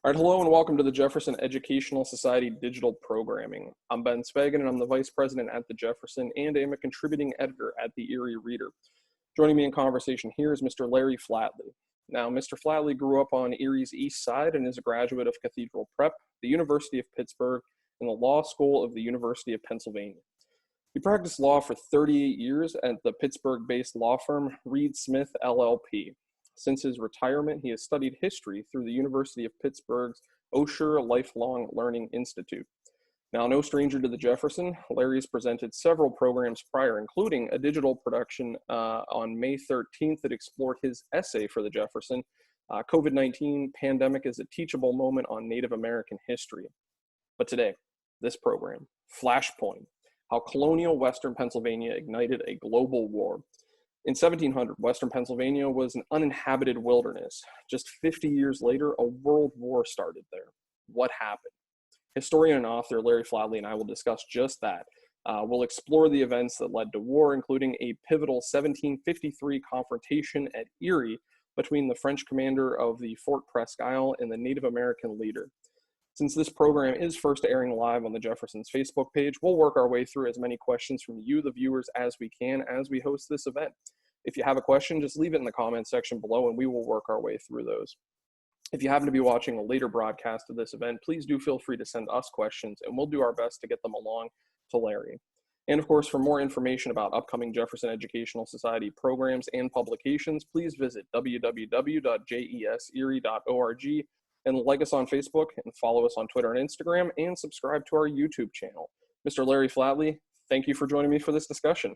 All right, hello and welcome to the Jefferson Educational Society Digital Programming. I'm Ben Speggen and I'm the Vice President at the Jefferson and I'm a contributing editor at the Erie Reader. Joining me in conversation here is Mr. Larry Flatley. Now, Mr. Flatley grew up on Erie's east side and is a graduate of Cathedral Prep, the University of Pittsburgh, and the Law School of the University of Pennsylvania. He practiced law for 38 years at the Pittsburgh-based law firm Reed Smith LLP. Since his retirement, he has studied history through the University of Pittsburgh's Osher Lifelong Learning Institute. Now, no stranger to the Jefferson, Larry has presented several programs prior, including a digital production on May 13th that explored his essay for the Jefferson, COVID-19 Pandemic is a Teachable Moment on Native American History. But today, this program, Flashpoint, How Colonial Western Pennsylvania Ignited a Global War. In 1700, Western Pennsylvania was an uninhabited wilderness. Just 50 years later, a world war started there. What happened? Historian and author Larry Flatley and I will discuss just that. We'll explore the events that led to war, including a pivotal 1753 confrontation at Erie between the French commander of the Fort Presque Isle and the Native American leader. Since this program is first airing live on the Jefferson's Facebook page, we'll work our way through as many questions from you, the viewers, as we can as we host this event. If you have a question, just leave it in the comments section below and we will work our way through those. If you happen to be watching a later broadcast of this event, please do feel free to send us questions and we'll do our best to get them along to Larry. And of course, for more information about upcoming Jefferson Educational Society programs and publications, please visit www.jeserie.org and like us on Facebook and follow us on Twitter and Instagram and subscribe to our YouTube channel. Mr. Larry Flatley, thank you for joining me for this discussion.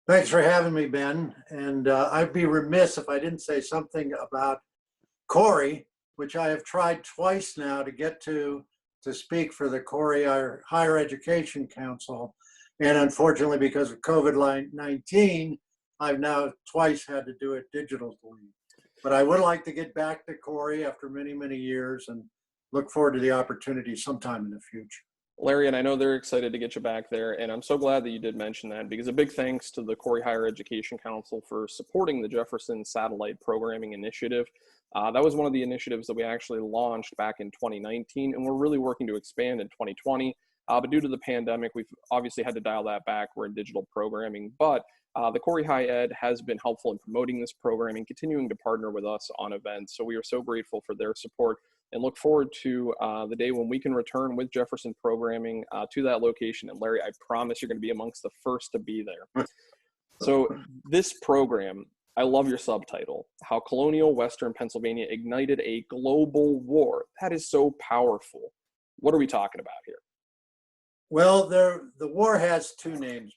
Thanks for having me, Ben. And I'd be remiss if I didn't say something about Corey, which I have tried twice now to get to speak for the Corey Higher Education Council. And unfortunately, because of COVID-19, I've now twice had to do it digitally. But I would like to get back to Corey after many, many years and look forward to the opportunity sometime in the future. Larry, and I know they're excited to get you back there, and I'm so glad that you did mention that because a big thanks to the Corey Higher Education Council for supporting the Jefferson Satellite Programming Initiative. That was one of the initiatives that we actually launched back in 2019, and we're really working to expand in 2020. But due to the pandemic, we've obviously had to dial that back. We're in digital programming, but the Corey High Ed has been helpful in promoting this program and continuing to partner with us on events. So we are so grateful for their support and look forward to the day when we can return with Jefferson programming to that location. And Larry, I promise you're going to be amongst the first to be there. So this program, I love your subtitle, How Colonial Western Pennsylvania Ignited a Global War. That is so powerful. What are we talking about here? Well, the war has two names.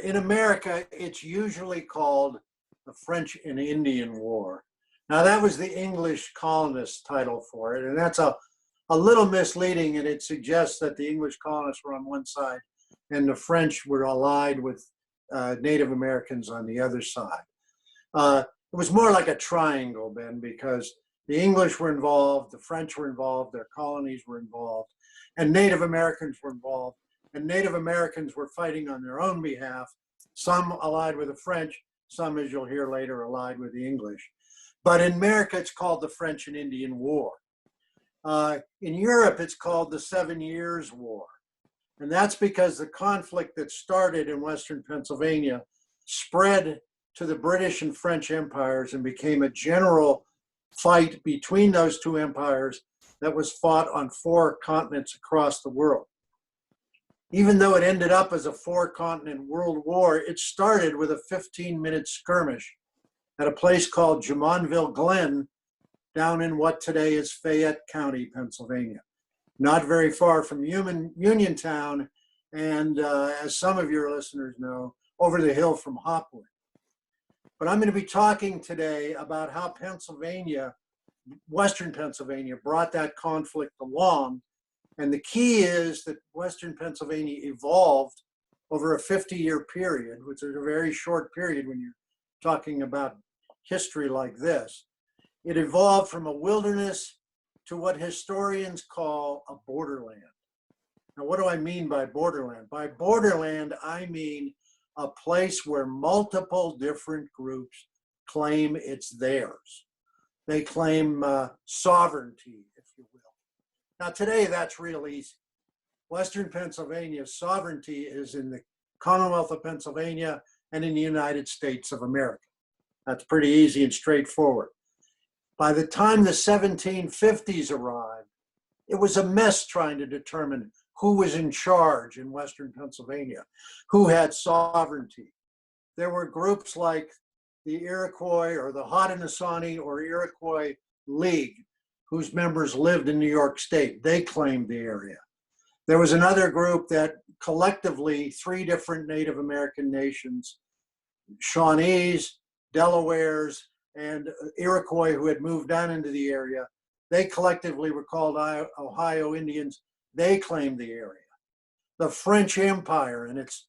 In America, it's usually called the French and Indian War. Now, that was the English colonists' title for it, and that's a little misleading, and it suggests that the English colonists were on one side and the French were allied with Native Americans on the other side. It was more like a triangle, Ben, because the English were involved, the French were involved, their colonies were involved, and Native Americans were involved. And Native Americans were fighting on their own behalf, some allied with the French, some, as you'll hear later, allied with the English. But in America, it's called the French and Indian War. In Europe, it's called the 7 Years' War. And that's because the conflict that started in Western Pennsylvania spread to the British and French empires and became a general fight between those two empires that was fought on 4 continents across the world. Even though it ended up as a 4-continent world war, it started with a 15-minute skirmish at a place called Jumonville Glen down in what today is Fayette County, Pennsylvania. Not very far from Uniontown, and as some of your listeners know, over the hill from Hopwood. But I'm going to be talking today about how Pennsylvania, Western Pennsylvania, brought that conflict along. And the key is that Western Pennsylvania evolved over a 50-year period, which is a very short period when you're talking about history like this. It evolved from a wilderness to what historians call a borderland. Now, what do I mean by borderland? By borderland, I mean a place where multiple different groups claim it's theirs. They claim sovereignty, if you will. Now today that's real easy. Western Pennsylvania's sovereignty is in the Commonwealth of Pennsylvania and in the United States of America. That's pretty easy and straightforward. By the time the 1750s arrived, it was a mess trying to determine who was in charge in Western Pennsylvania, who had sovereignty. There were groups like the Iroquois or the Haudenosaunee or Iroquois League, whose members lived in New York State. They claimed the area. There was another group that collectively, 3 different Native American nations, Shawnees, Delawares, and Iroquois who had moved down into the area, they collectively were called Ohio Indians. They claimed the area. The French Empire and its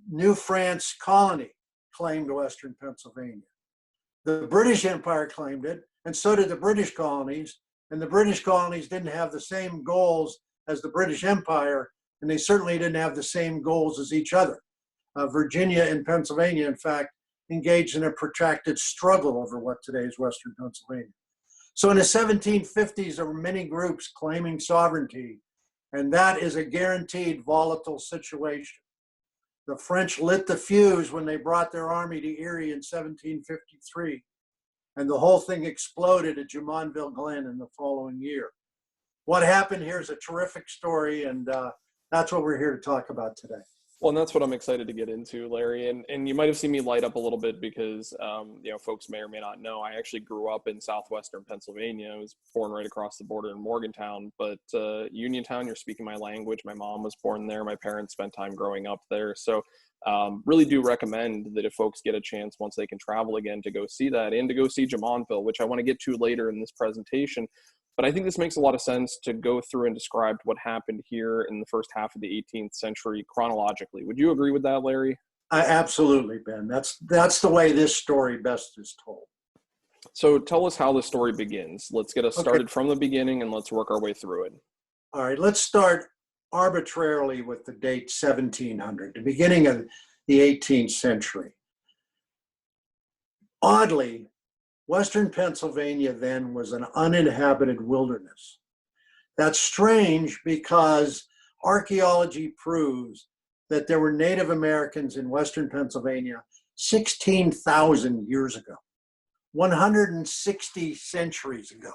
New France colony claimed Western Pennsylvania. The British Empire claimed it, and so did the British colonies. And the British colonies didn't have the same goals as the British Empire, and they certainly didn't have the same goals as each other. Virginia and Pennsylvania, in fact, engaged in a protracted struggle over what today is Western Pennsylvania. So in the 1750s, there were many groups claiming sovereignty, and that is a guaranteed volatile situation. The French lit the fuse when they brought their army to Erie in 1753, and the whole thing exploded at Jumonville Glen in the following year. What happened here is a terrific story, and that's what we're here to talk about today. Well, and that's what I'm excited to get into, Larry. And you might have seen me light up a little bit because, folks may or may not know, I actually grew up in southwestern Pennsylvania. I was born right across the border in Morgantown, but Uniontown, you're speaking my language. My mom was born there. My parents spent time growing up there. So really do recommend that if folks get a chance, once they can travel again, to go see that and to go see Jumonville, which I want to get to later in this presentation. But I think this makes a lot of sense to go through and describe what happened here in the first half of the 18th century chronologically. Would you agree with that, Larry? Absolutely, Ben. That's the way this story best is told. So tell us how the story begins. Let's get us started from the beginning and let's work our way through it. All right, let's start arbitrarily with the date 1700, the beginning of the 18th century. Oddly, Western Pennsylvania then was an uninhabited wilderness. That's strange because archaeology proves that there were Native Americans in Western Pennsylvania 16,000 years ago, 160 centuries ago.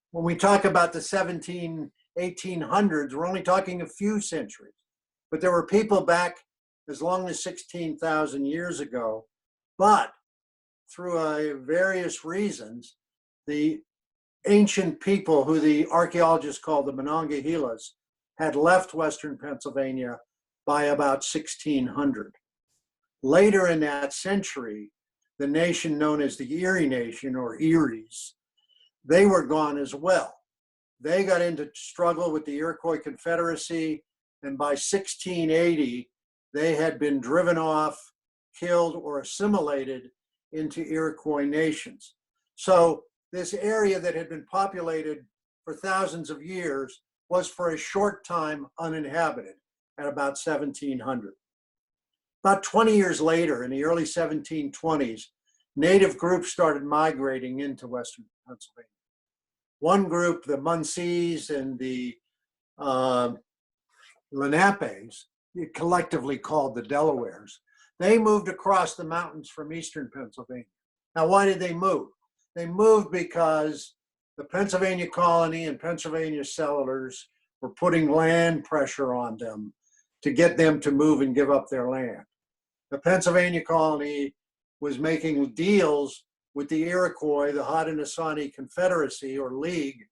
When we talk about the 1800s, we're only talking a few centuries. But there were people back as long as 16,000 years ago. But through various reasons, the ancient people who the archaeologists call the Monongahela's had left Western Pennsylvania by about 1600. Later in that century, the nation known as the Erie Nation, or Eries, they were gone as well. They got into struggle with the Iroquois Confederacy, and by 1680, they had been driven off, killed, or assimilated into Iroquois nations. So this area that had been populated for thousands of years was for a short time uninhabited at about 1700. About 20 years later, in the early 1720s, native groups started migrating into Western Pennsylvania. One group, the Munsees and the Lenapes, collectively called the Delawares, they moved across the mountains from eastern Pennsylvania. Now, why did they move? They moved because the Pennsylvania colony and Pennsylvania settlers were putting land pressure on them to get them to move and give up their land. The Pennsylvania colony was making deals with the Iroquois, the Haudenosaunee Confederacy or League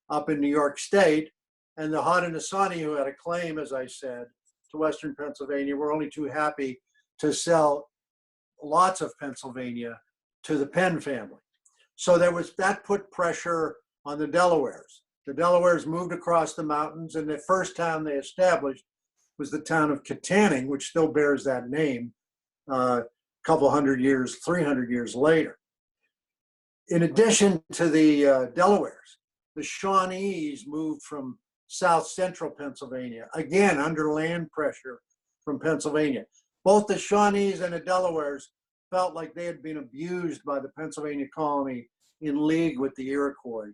up in New York State, and the Haudenosaunee, who had a claim, as I said, to Western Pennsylvania, were only too happy to sell lots of Pennsylvania to the Penn family. So that put pressure on the Delawares. The Delawares moved across the mountains, and the first town they established was the town of Kittanning, which still bears that name a couple 300 years later. In addition to the Delawares, the Shawnees moved from south central Pennsylvania, again under land pressure from Pennsylvania. Both the Shawnees and the Delawares felt like they had been abused by the Pennsylvania colony in league with the Iroquois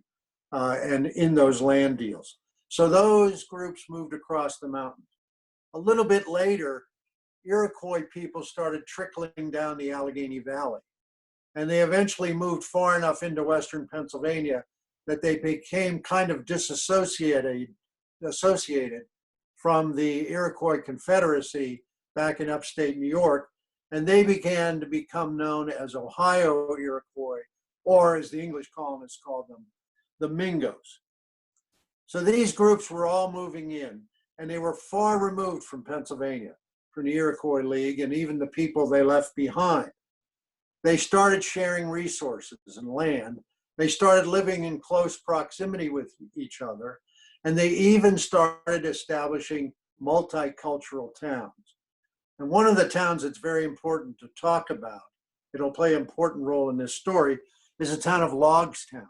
and in those land deals. So those groups moved across the mountains. A little bit later, Iroquois people started trickling down the Allegheny Valley. And they eventually moved far enough into Western Pennsylvania that they became kind of associated from the Iroquois Confederacy back in upstate New York. And they began to become known as Ohio Iroquois, or as the English colonists called them, the Mingos. So these groups were all moving in, and they were far removed from Pennsylvania, from the Iroquois League, and even the people they left behind. They started sharing resources and land. They started living in close proximity with each other, and they even started establishing multicultural towns. And one of the towns that's very important to talk about, it'll play an important role in this story, is the town of Logstown.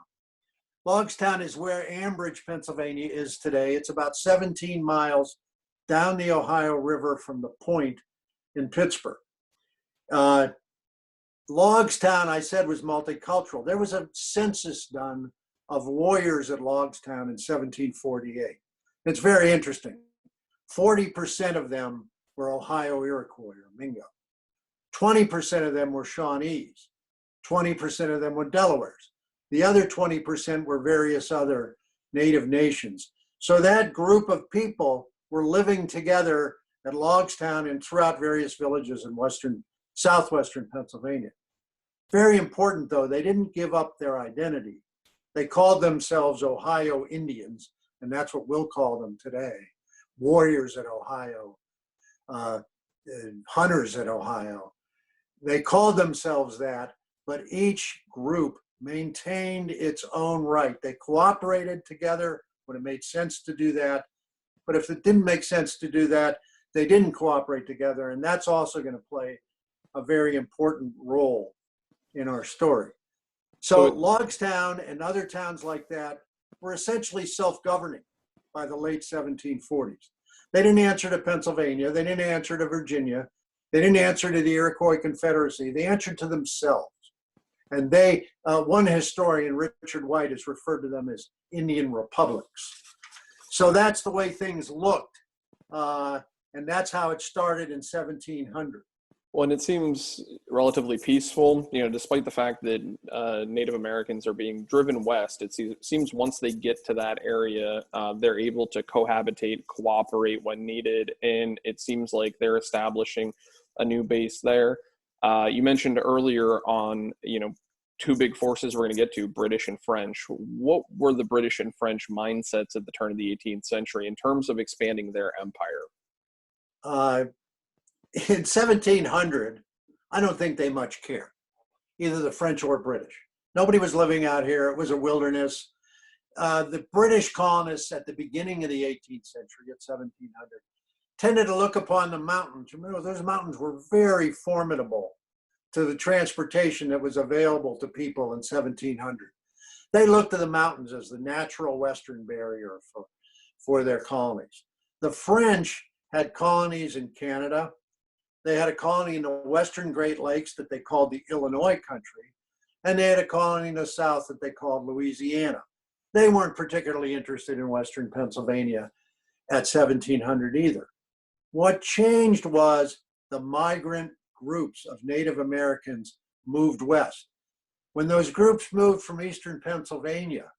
Logstown is where Ambridge, Pennsylvania is today. It's about 17 miles down the Ohio River from the point in Pittsburgh. Logstown, I said, was multicultural. There was a census done of warriors at Logstown in 1748. It's very interesting. 40% of them were Ohio Iroquois or Mingo. 20% of them were Shawnees. 20% of them were Delawares. The other 20% were various other native nations. So that group of people were living together at Logstown and throughout various villages in southwestern Pennsylvania. Very important, though, they didn't give up their identity. They called themselves Ohio Indians, and that's what we'll call them today. Warriors at Ohio, hunters at Ohio. They called themselves that, but each group maintained its own right. They cooperated together when it made sense to do that, but if it didn't make sense to do that, they didn't cooperate together, and that's also going to play a very important role in our story. So Logstown and other towns like that were essentially self-governing by the late 1740s. They didn't answer to Pennsylvania, they didn't answer to Virginia, they didn't answer to the Iroquois Confederacy, they answered to themselves. And they, one historian, Richard White, has referred to them as Indian republics. So that's the way things looked. And that's how it started in 1700. Well, and it seems relatively peaceful, despite the fact that Native Americans are being driven west. It seems once they get to that area, they're able to cohabitate, cooperate when needed, and it seems like they're establishing a new base there. You mentioned earlier on, two big forces we're going to get to, British and French. What were the British and French mindsets at the turn of the 18th century in terms of expanding their empire? In 1700, I don't think they much cared, either the French or British. Nobody was living out here. It was a wilderness. The British colonists at the beginning of the 18th century, at 1700, tended to look upon the mountains. Remember, those mountains were very formidable to the transportation that was available to people in 1700. They looked at the mountains as the natural western barrier for their colonies. The French had colonies in Canada. They had a colony in the western Great Lakes that they called the Illinois country, and they had a colony in the south that they called Louisiana. They weren't particularly interested in western Pennsylvania at 1700 either. What changed was the migrant groups of Native Americans moved west. When those groups moved from eastern Pennsylvania,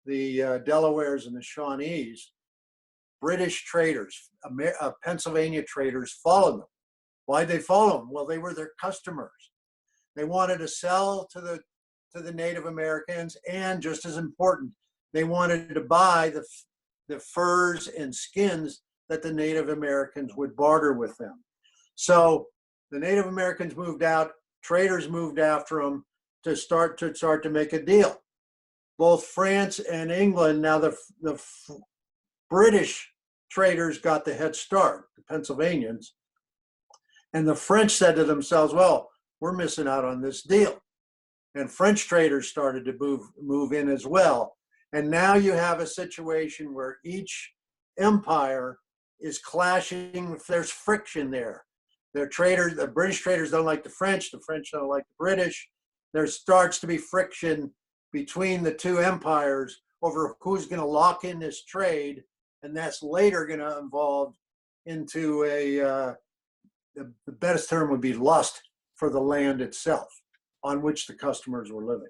the Delawares and the Shawnees, British traders, Pennsylvania traders followed them. Why'd they follow them? Well, they were their customers. They wanted to sell to the Native Americans, and just as important, they wanted to buy the furs and skins that the Native Americans would barter with them. So the Native Americans moved out, traders moved after them to start to make a deal. Both France and England, now the British traders got the head start, the Pennsylvanians, and the French said to themselves, well, we're missing out on this deal. And French traders started to move in as well. And now you have a situation where each empire is clashing. There's friction there. The British traders don't like the French don't like the British. There starts to be friction between the two empires over who's going to lock in this trade, and that's later going to evolve into the best term would be lust for the land itself on which the customers were living.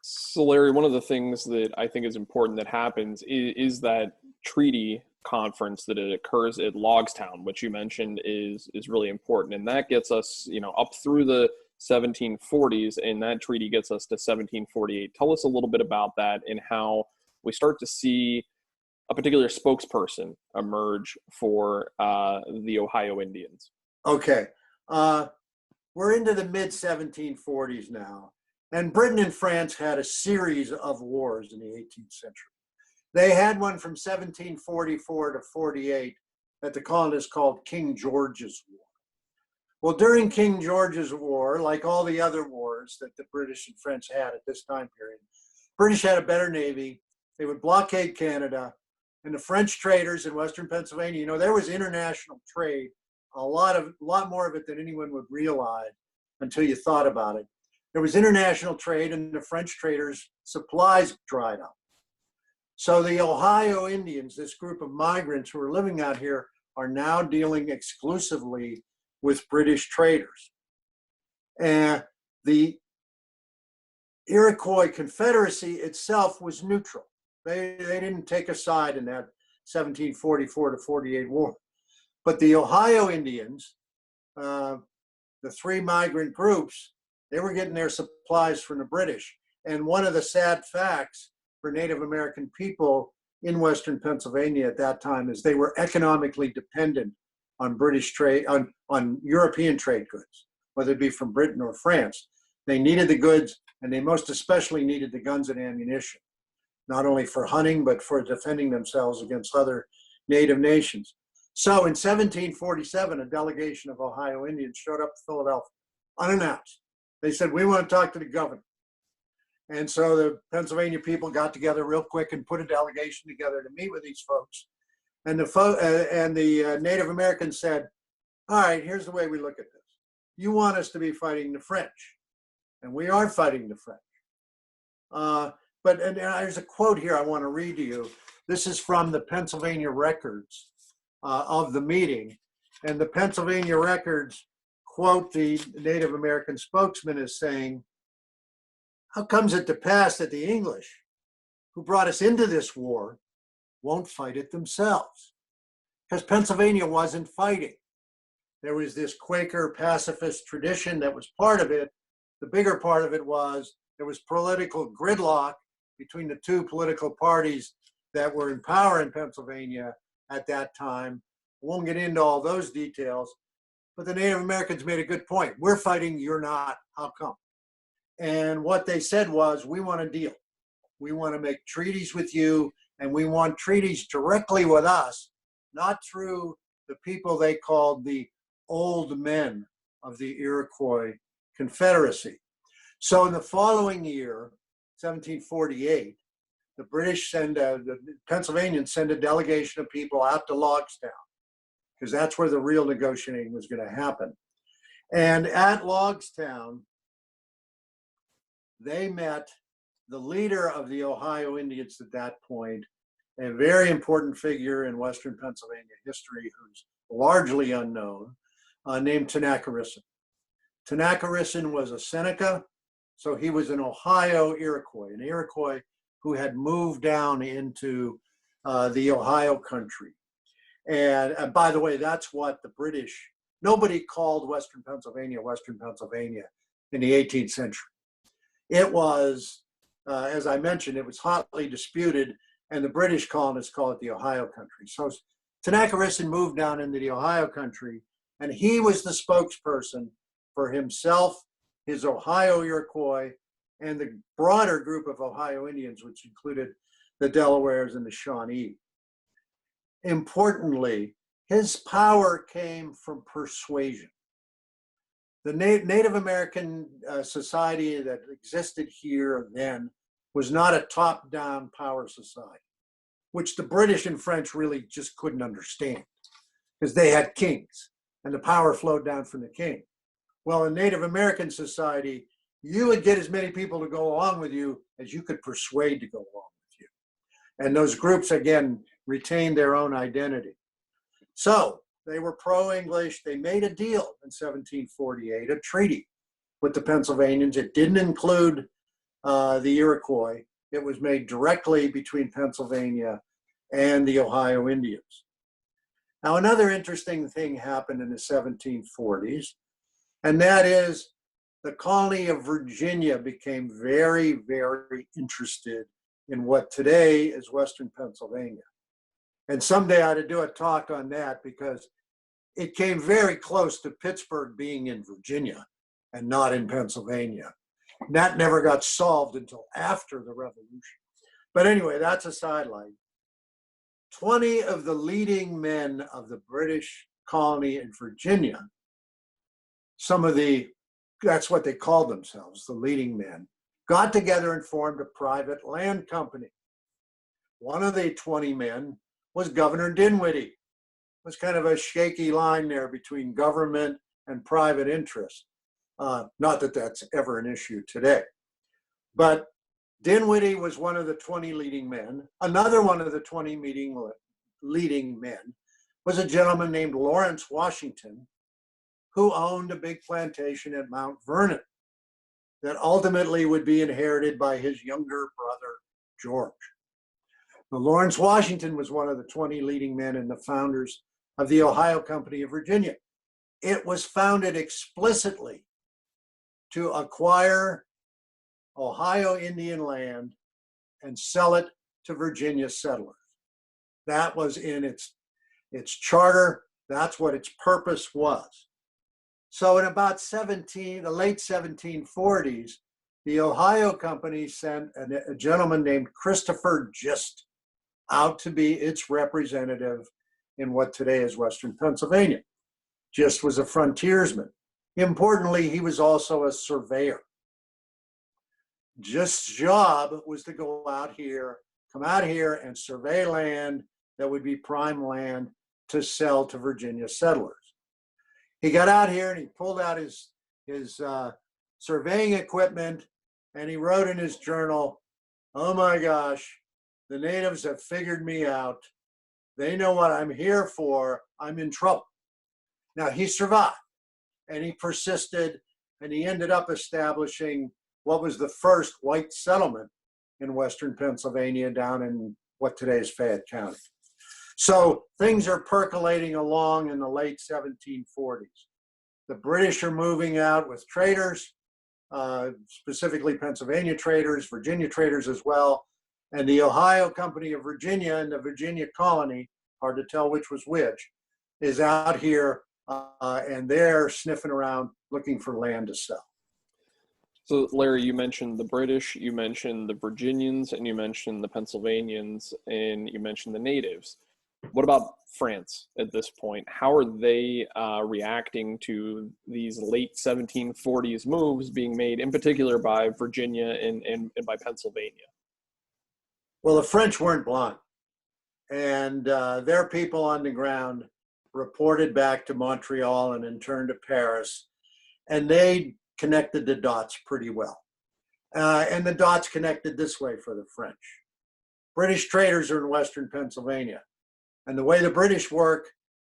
So Larry, one of the things that I think is important that happens is that treaty conference that it occurs at Logstown, which you mentioned is really important. And that gets us, up through the 1740s, and that treaty gets us to 1748. Tell us a little bit about that and how we start to see a particular spokesperson emerge for the Ohio Indians. Okay. We're into the mid 1740s now, and Britain and France had a series of wars in the 18th century. They had one from 1744 to 48 that the colonists called King George's War. Well, during King George's War, like all the other wars that the British and French had at this time period, British had a better navy. They would blockade Canada, and the French traders in Western Pennsylvania, there was international trade, a lot more of it than anyone would realize until you thought about it. There was international trade, and the French traders' supplies dried up. So the Ohio Indians, this group of migrants who are living out here, are now dealing exclusively with British traders. And the Iroquois Confederacy itself was neutral. They didn't take a side in that 1744 to 48 war. But the Ohio Indians, the three migrant groups, they were getting their supplies from the British. And one of the sad facts for Native American people in Western Pennsylvania at that time is they were economically dependent on British trade, on European trade goods, whether it be from Britain or France. They needed the goods, and they most especially needed the guns and ammunition, not only for hunting, but for defending themselves against other native nations. So in 1747, a delegation of Ohio Indians showed up to Philadelphia, unannounced. They said, "We want to talk to the governor." And so the Pennsylvania people got together real quick and put a delegation together to meet with these folks. And the Native Americans said, "All right, here's the way we look at this. You want us to be fighting the French, and we are fighting the French." But there's a quote here I want to read to you. This is from the Pennsylvania records of the meeting. And the Pennsylvania records quote the Native American spokesman as saying, "How comes it to pass that the English, who brought us into this war, won't fight it themselves?" Because Pennsylvania wasn't fighting. There was this Quaker pacifist tradition that was part of it. The bigger part of it was there was political gridlock between the two political parties that were in power in Pennsylvania at that time. I won't get into all those details, but the Native Americans made a good point. We're fighting, you're not, how come? And what they said was, we want a deal. We want to make treaties with you, and we want treaties directly with us, not through the people they called the old men of the Iroquois Confederacy. So in the following year, 1748, the Pennsylvanians send a delegation of people out to Logstown, because that's where the real negotiating was going to happen. And at Logstown, they met the leader of the Ohio Indians at that point, a very important figure in Western Pennsylvania history who's largely unknown, named Tanakarisson. Tanakarisson was a Seneca, so he was an Ohio Iroquois, an Iroquois who had moved down into the Ohio country. And by the way, that's what the British, nobody called Western Pennsylvania in the 18th century. It was, as I mentioned, it was hotly disputed, and the British colonists call it the Ohio country. So Tanakarisson moved down into the Ohio country, and he was the spokesperson for himself, his Ohio Iroquois, and the broader group of Ohio Indians, which included the Delawares and the Shawnee. Importantly, his power came from persuasion. The Native American society that existed here then was not a top-down power society, which the British and French really just couldn't understand, because they had kings and the power flowed down from the king. Well, in Native American society, you would get as many people to go along with you as you could persuade to go along with you. And those groups, again, retained their own identity. So they were pro-English. They made a deal in 1748, a treaty with the Pennsylvanians. It didn't include the Iroquois. It was made directly between Pennsylvania and the Ohio Indians. Now, another interesting thing happened in the 1740s, and that is the colony of Virginia became very, very interested in what today is Western Pennsylvania. And someday I ought to do a talk on that because it came very close to Pittsburgh being in Virginia and not in Pennsylvania. And that never got solved until after the Revolution. But anyway, that's a sideline. 20 of the leading men of the British colony in Virginia, that's what they called themselves, the leading men, got together and formed a private land company. One of the 20 men was Governor Dinwiddie. It was kind of a shaky line there between government and private interest. Not that that's ever an issue today. But Dinwiddie was one of the 20 leading men. Another one of the 20 leading men was a gentleman named Lawrence Washington, who owned a big plantation at Mount Vernon that ultimately would be inherited by his younger brother, George. Now, Lawrence Washington was one of the 20 leading men and the founders of the Ohio Company of Virginia. It was founded explicitly to acquire Ohio Indian land and sell it to Virginia settlers. That was in its charter. That's what its purpose was. So in about the late 1740s, the Ohio Company sent a gentleman named Christopher Gist out to be its representative in what today is Western Pennsylvania. Gist was a frontiersman. Importantly, he was also a surveyor. Gist's job was to come out here and survey land that would be prime land to sell to Virginia settlers. He got out here and he pulled out his surveying equipment and he wrote in his journal, "Oh my gosh, the natives have figured me out. They know what I'm here for. I'm in trouble." Now, he survived and he persisted and he ended up establishing what was the first white settlement in Western Pennsylvania down in what today is Fayette County. So things are percolating along in the late 1740s. The British are moving out with traders, specifically Pennsylvania traders, Virginia traders as well. And the Ohio Company of Virginia and the Virginia colony, hard to tell which was which, is out here and they're sniffing around looking for land to sell. So, Larry, you mentioned the British, you mentioned the Virginians, and you mentioned the Pennsylvanians, and you mentioned the natives. What about France at this point? How are they reacting to these late 1740s moves being made, in particular by Virginia and by Pennsylvania? Well, the French weren't blind, and their people on the ground reported back to Montreal and in turn to Paris, and they connected the dots pretty well. And the dots connected this way for the French. British traders are in Western Pennsylvania. And the way the British work,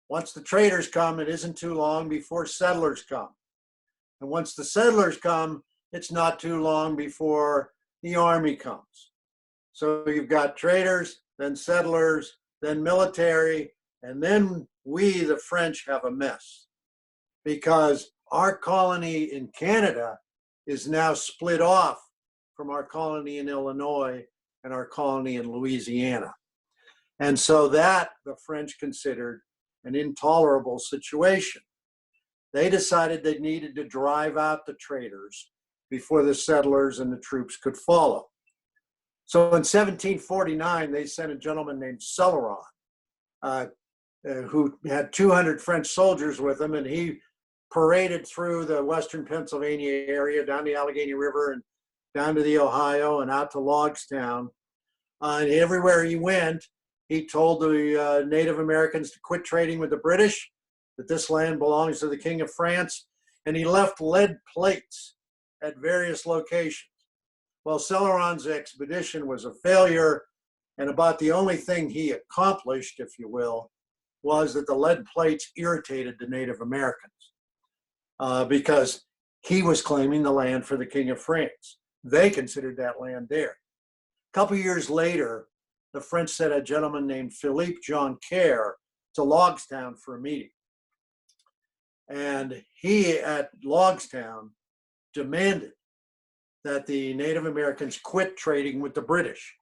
once the traders come, it isn't too long before settlers come. And once the settlers come, it's not too long before the army comes. So you've got traders, then settlers, then military, and then we, the French, have a mess. Because our colony in Canada is now split off from our colony in Illinois and our colony in Louisiana. And so that the French considered an intolerable situation. They decided they needed to drive out the traders before the settlers and the troops could follow. So in 1749, they sent a gentleman named Celeron, who had 200 French soldiers with him, and he paraded through the Western Pennsylvania area, down the Allegheny River and down to the Ohio and out to Logstown. And everywhere he went, he told the Native Americans to quit trading with the British, that this land belongs to the King of France, and he left lead plates at various locations. Well, Celeron's expedition was a failure, and about the only thing he accomplished, if you will, was that the lead plates irritated the Native Americans because he was claiming the land for the King of France. They considered that land theirs. A couple years later, the French sent a gentleman named Philippe Joncaire to Logstown for a meeting. And he, at Logstown, demanded that the Native Americans quit trading with the British.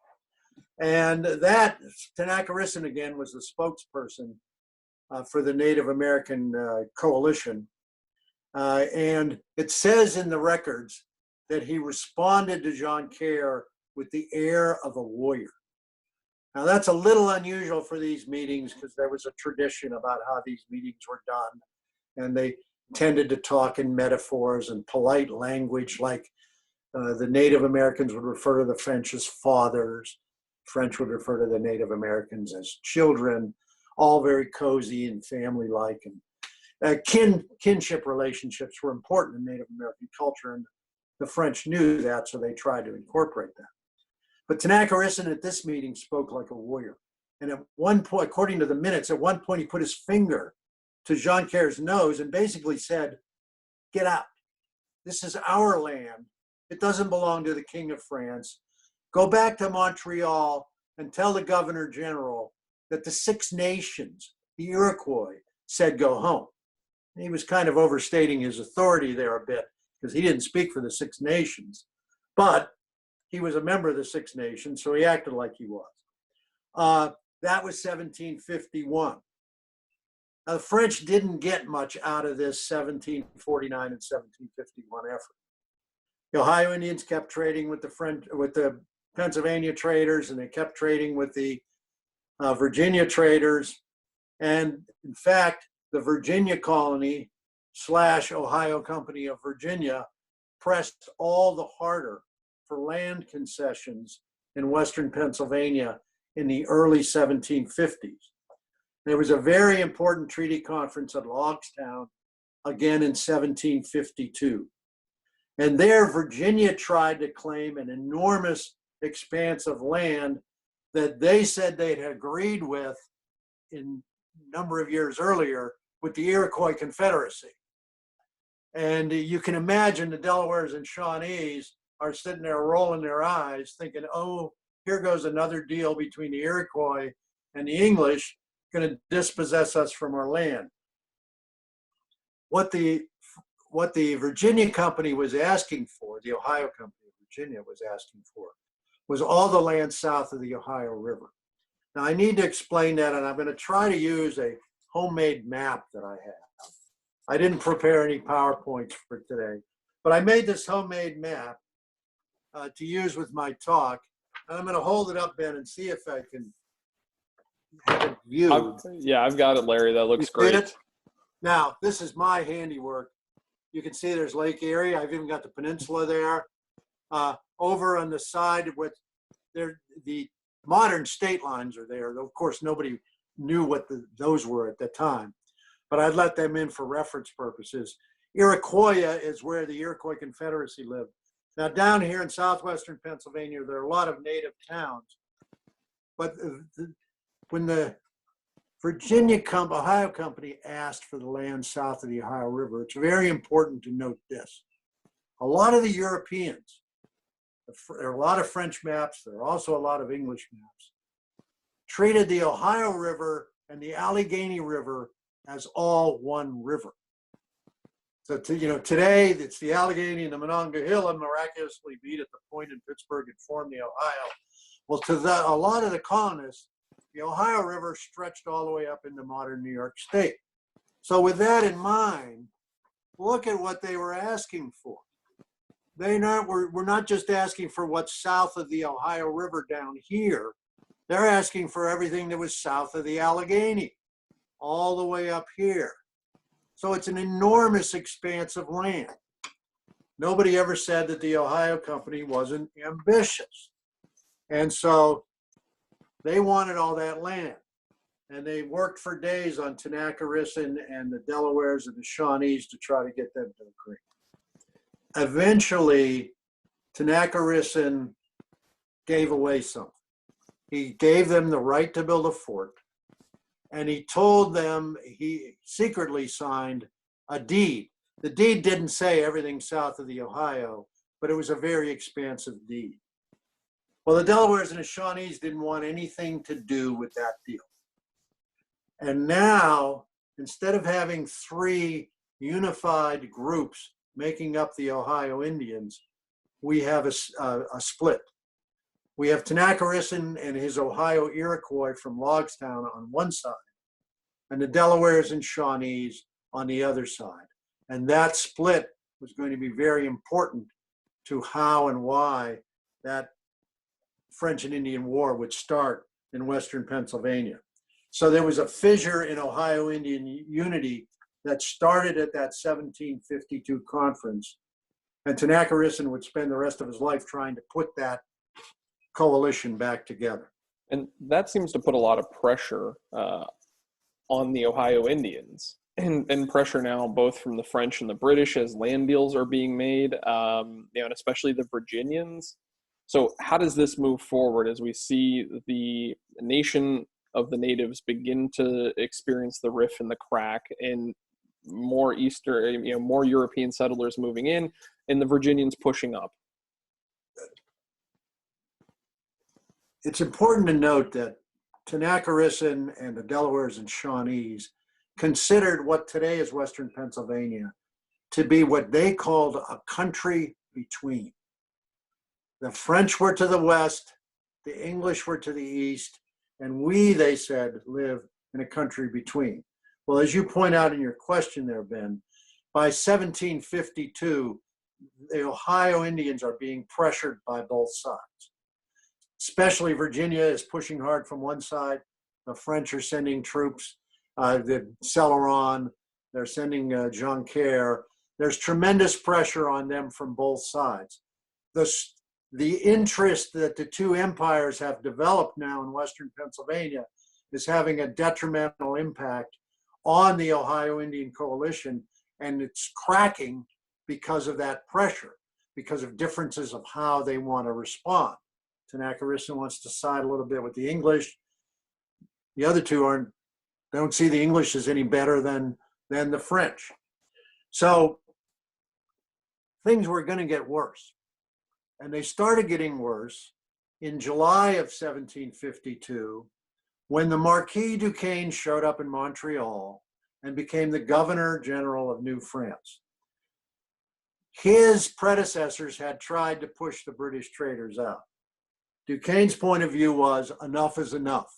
And that, Tanakarissan again was the spokesperson for the Native American coalition. And it says in the records that he responded to Joncaire with the air of a warrior. Now that's a little unusual for these meetings because there was a tradition about how these meetings were done. And they tended to talk in metaphors and polite language, like the Native Americans would refer to the French as fathers. French would refer to the Native Americans as children, all very cozy and family-like. And kinship relationships were important in Native American culture, and the French knew that, so they tried to incorporate that. But Tanakarissan at this meeting spoke like a warrior. And at one point, according to the minutes, at one point he put his finger to Joncaire's nose and basically said, "Get out. This is our land. It doesn't belong to the King of France. Go back to Montreal and tell the Governor General that the Six Nations, the Iroquois, said go home." And he was kind of overstating his authority there a bit because he didn't speak for the Six Nations, but he was a member of the Six Nations, so he acted like he was. That was 1751. Now, the French didn't get much out of this 1749 and 1751 effort. The Ohio Indians kept trading with the Pennsylvania traders, and they kept trading with the Virginia traders. And in fact, the Virginia colony / Ohio Company of Virginia pressed all the harder for land concessions in Western Pennsylvania in the early 1750s. There was a very important treaty conference at Logstown, again in 1752. And there, Virginia tried to claim an enormous expanse of land that they said they'd agreed with in a number of years earlier with the Iroquois Confederacy. And you can imagine the Delawares and Shawnees are sitting there rolling their eyes thinking, oh, here goes another deal between the Iroquois and the English going to dispossess us from our land. What the Virginia Company was asking for, the Ohio Company of Virginia was asking for, was all the land south of the Ohio River. Now I need to explain that, and I'm going to try to use a homemade map that I have. I didn't prepare any PowerPoints for today, but I made this homemade map to use with my talk. And I'm going to hold it up, Ben, and see if I can have it viewed. Yeah, I've got it, Larry. That looks great. Now, this is my handiwork. You can see there's Lake Erie. I've even got the peninsula there. Over on the side, with the modern state lines are there. Of course, nobody knew what those were at the time, but I'd let them in for reference purposes. Iroquois is where the Iroquois Confederacy lived. Now, down here in southwestern Pennsylvania, there are a lot of native towns, but when the Ohio Company asked for the land south of the Ohio River, it's very important to note this. A lot of the Europeans, there are a lot of French maps, there are also a lot of English maps, treated the Ohio River and the Allegheny River as all one river. So today it's the Allegheny and the Monongahela miraculously meet at the point in Pittsburgh and form the Ohio. Well, to a lot of the colonists, the Ohio River stretched all the way up into modern New York State. So with that in mind, look at what they were asking for. We're not just asking for what's south of the Ohio River down here. They're asking for everything that was south of the Allegheny, all the way up here. So it's an enormous expanse of land. Nobody ever said that the Ohio Company wasn't ambitious. And so they wanted all that land. And they worked for days on Tanakarissan and the Delawares and the Shawnees to try to get them to agree. Eventually, Tenacarisan gave away something. He gave them the right to build a fort, and he told them he secretly signed a deed. The deed didn't say everything south of the Ohio, but it was a very expansive deed. Well, the Delawares and the Shawnees didn't want anything to do with that deal. And now, instead of having three unified groups making up the Ohio Indians, we have a split. We have Tenacarisan and his Ohio Iroquois from Logstown on one side, and the Delawares and Shawnees on the other side. And that split was going to be very important to how and why that French and Indian War would start in Western Pennsylvania. So there was a fissure in Ohio Indian unity that started at that 1752 conference, and Tenacarisan would spend the rest of his life trying to put that coalition back together. And that seems to put a lot of pressure on the Ohio Indians, and pressure now both from the French and the British as land deals are being made, and especially the Virginians. So how does this move forward as we see the nation of the natives begin to experience the rift and the crack, and more more European settlers moving in, and the Virginians pushing up? It's important to note that Tenacarisan and the Delawares and Shawnees considered what today is Western Pennsylvania to be what they called a country between. The French were to the west, the English were to the east, and we, they said, live in a country between. Well, as you point out in your question there, Ben, by 1752, the Ohio Indians are being pressured by both sides. Especially Virginia is pushing hard from one side. The French are sending troops, the Celeron, they're sending Joncaire. There's tremendous pressure on them from both sides. The interest that the two empires have developed now in Western Pennsylvania is having a detrimental impact on the Ohio Indian Coalition, and it's cracking because of that pressure, because of differences of how they want to respond. Tenacarisan wants to side a little bit with the English. The other two don't see the English as any better than the French. So things were going to get worse. And they started getting worse in July of 1752, when the Marquis Duquesne showed up in Montreal and became the Governor General of New France. His predecessors had tried to push the British traders out. Duquesne's point of view was, enough is enough.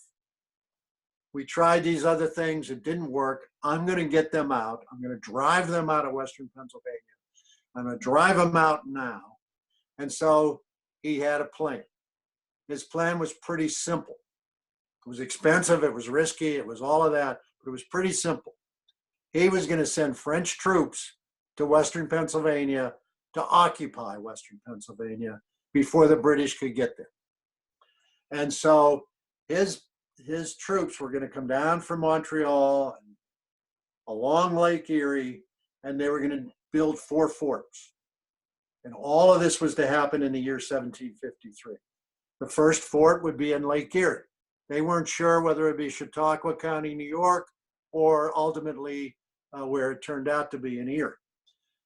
We tried these other things, it didn't work. I'm going to get them out. I'm going to drive them out of Western Pennsylvania. I'm going to drive them out now. And so he had a plan. His plan was pretty simple. It was expensive, it was risky, it was all of that, but it was pretty simple. He was going to send French troops to Western Pennsylvania to occupy Western Pennsylvania before the British could get there. And so his troops were going to come down from Montreal and along Lake Erie, and they were going to build 4 forts. And all of this was to happen in the year 1753. The first fort would be in Lake Erie. They weren't sure whether it would be Chautauqua County, New York, or ultimately where it turned out to be in Erie.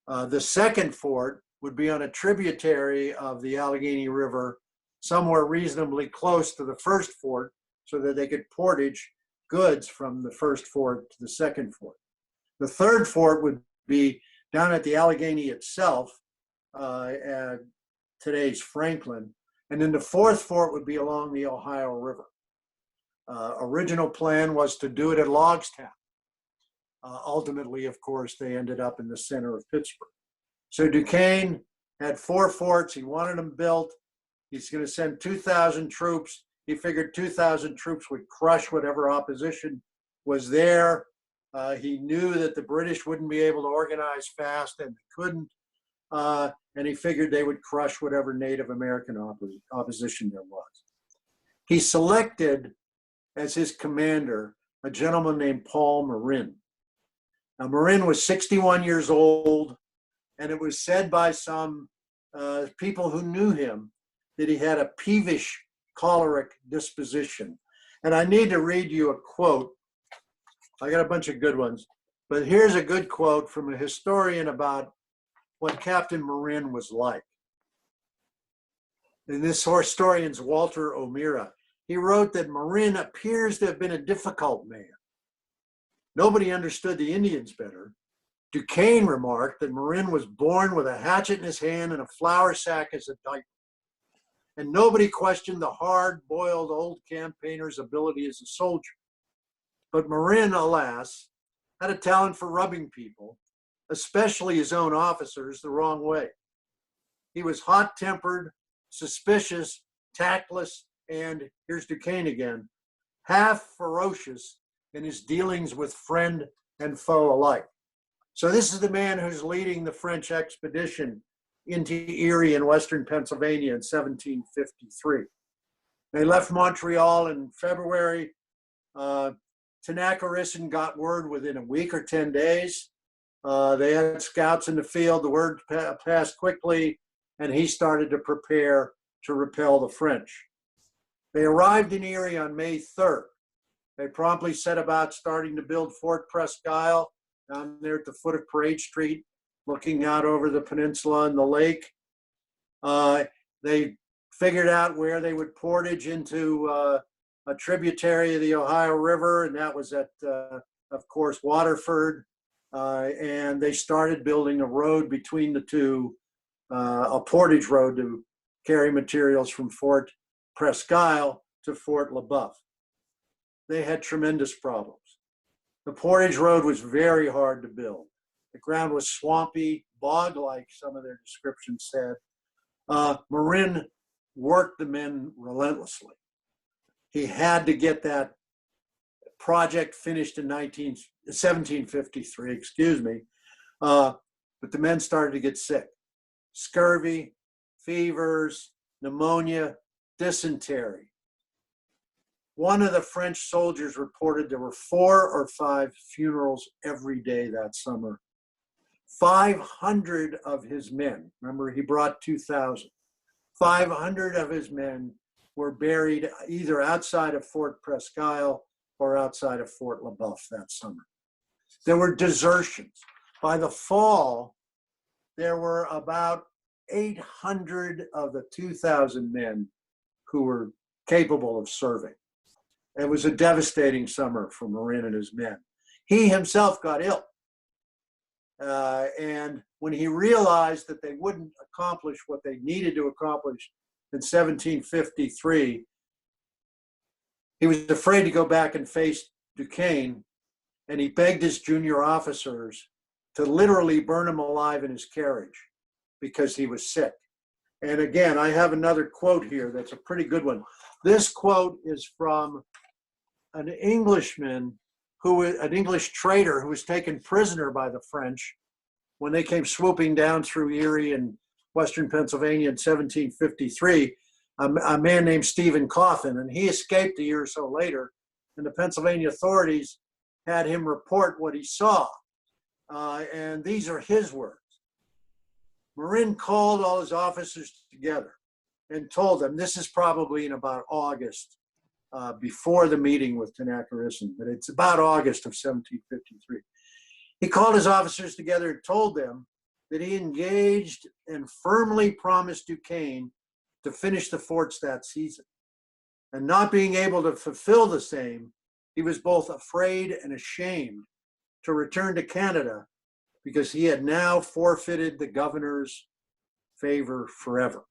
The second fort would be on a tributary of the Allegheny River, somewhere reasonably close to the first fort, so that they could portage goods from the first fort to the second fort. The third fort would be down at the Allegheny itself, at today's Franklin, and then the fourth fort would be along the Ohio River. Original plan was to do it at Logstown. Ultimately, of course, they ended up in the center of Pittsburgh. So Duquesne had 4 forts. He wanted them built. He's going to send 2,000 troops. He figured 2,000 troops would crush whatever opposition was there. He knew that the British wouldn't be able to organize fast, and they couldn't. And he figured they would crush whatever Native American opposition there was. He selected as his commander a gentleman named Paul Marin. Now, Marin was 61 years old. And it was said by some people who knew him that he had a peevish, choleric disposition. And I need to read you a quote. I got a bunch of good ones, but here's a good quote from a historian about what Captain Marin was like. And this historian's Walter O'Meara. He wrote that Marin appears to have been a difficult man. Nobody understood the Indians better. Duquesne remarked that Marin was born with a hatchet in his hand and a flour sack as a diaper. And nobody questioned the hard-boiled old campaigner's ability as a soldier. But Marin, alas, had a talent for rubbing people, especially his own officers, the wrong way. He was hot-tempered, suspicious, tactless, and, here's Duquesne again, half ferocious in his dealings with friend and foe alike. So this is the man who's leading the French expedition into Erie in western Pennsylvania in 1753. They left Montreal in February. Tenacarissen got word within a week or 10 days. They had scouts in the field. The word passed quickly, and he started to prepare to repel the French. They arrived in Erie on May 3rd. They promptly set about starting to build Fort Presque Isle down there at the foot of Parade Street, looking out over the peninsula and the lake. They figured out where they would portage into a tributary of the Ohio River, and that was at, of course, Waterford. And they started building a road between the two, a portage road to carry materials from Fort Presque Isle to Fort Le Boeuf. They had tremendous problems. The portage road was very hard to build. The ground was swampy, bog-like, some of their descriptions said. Marin worked the men relentlessly. He had to get that project finished in 1753, excuse me. But the men started to get sick. Scurvy, fevers, pneumonia, dysentery. One of the French soldiers reported there were 4 or 5 funerals every day that summer. 500 of his men, remember he brought 2,000, 500 of his men were buried either outside of Fort Presque Isle or outside of Fort Le Boeuf that summer. There were desertions. By the fall, there were about 800 of the 2,000 men who were capable of serving. It was a devastating summer for Marin and his men. He himself got ill. And when he realized that they wouldn't accomplish what they needed to accomplish in 1753, he was afraid to go back and face Duquesne, and he begged his junior officers to literally burn him alive in his carriage because he was sick. And again, I have another quote here that's a pretty good one. This quote is from an Englishman an English trader who was taken prisoner by the French when they came swooping down through Erie and western Pennsylvania in 1753, a man named Stephen Coffin, and he escaped a year or so later, and the Pennsylvania authorities had him report what he saw. And these are his words. Marin called all his officers together and told them, this is probably in about August, before the meeting with Tenacarissen, but it's about August of 1753. He called his officers together and told them that he engaged and firmly promised Duquesne to finish the forts that season. And not being able to fulfill the same, he was both afraid and ashamed to return to Canada because he had now forfeited the governor's favor forever.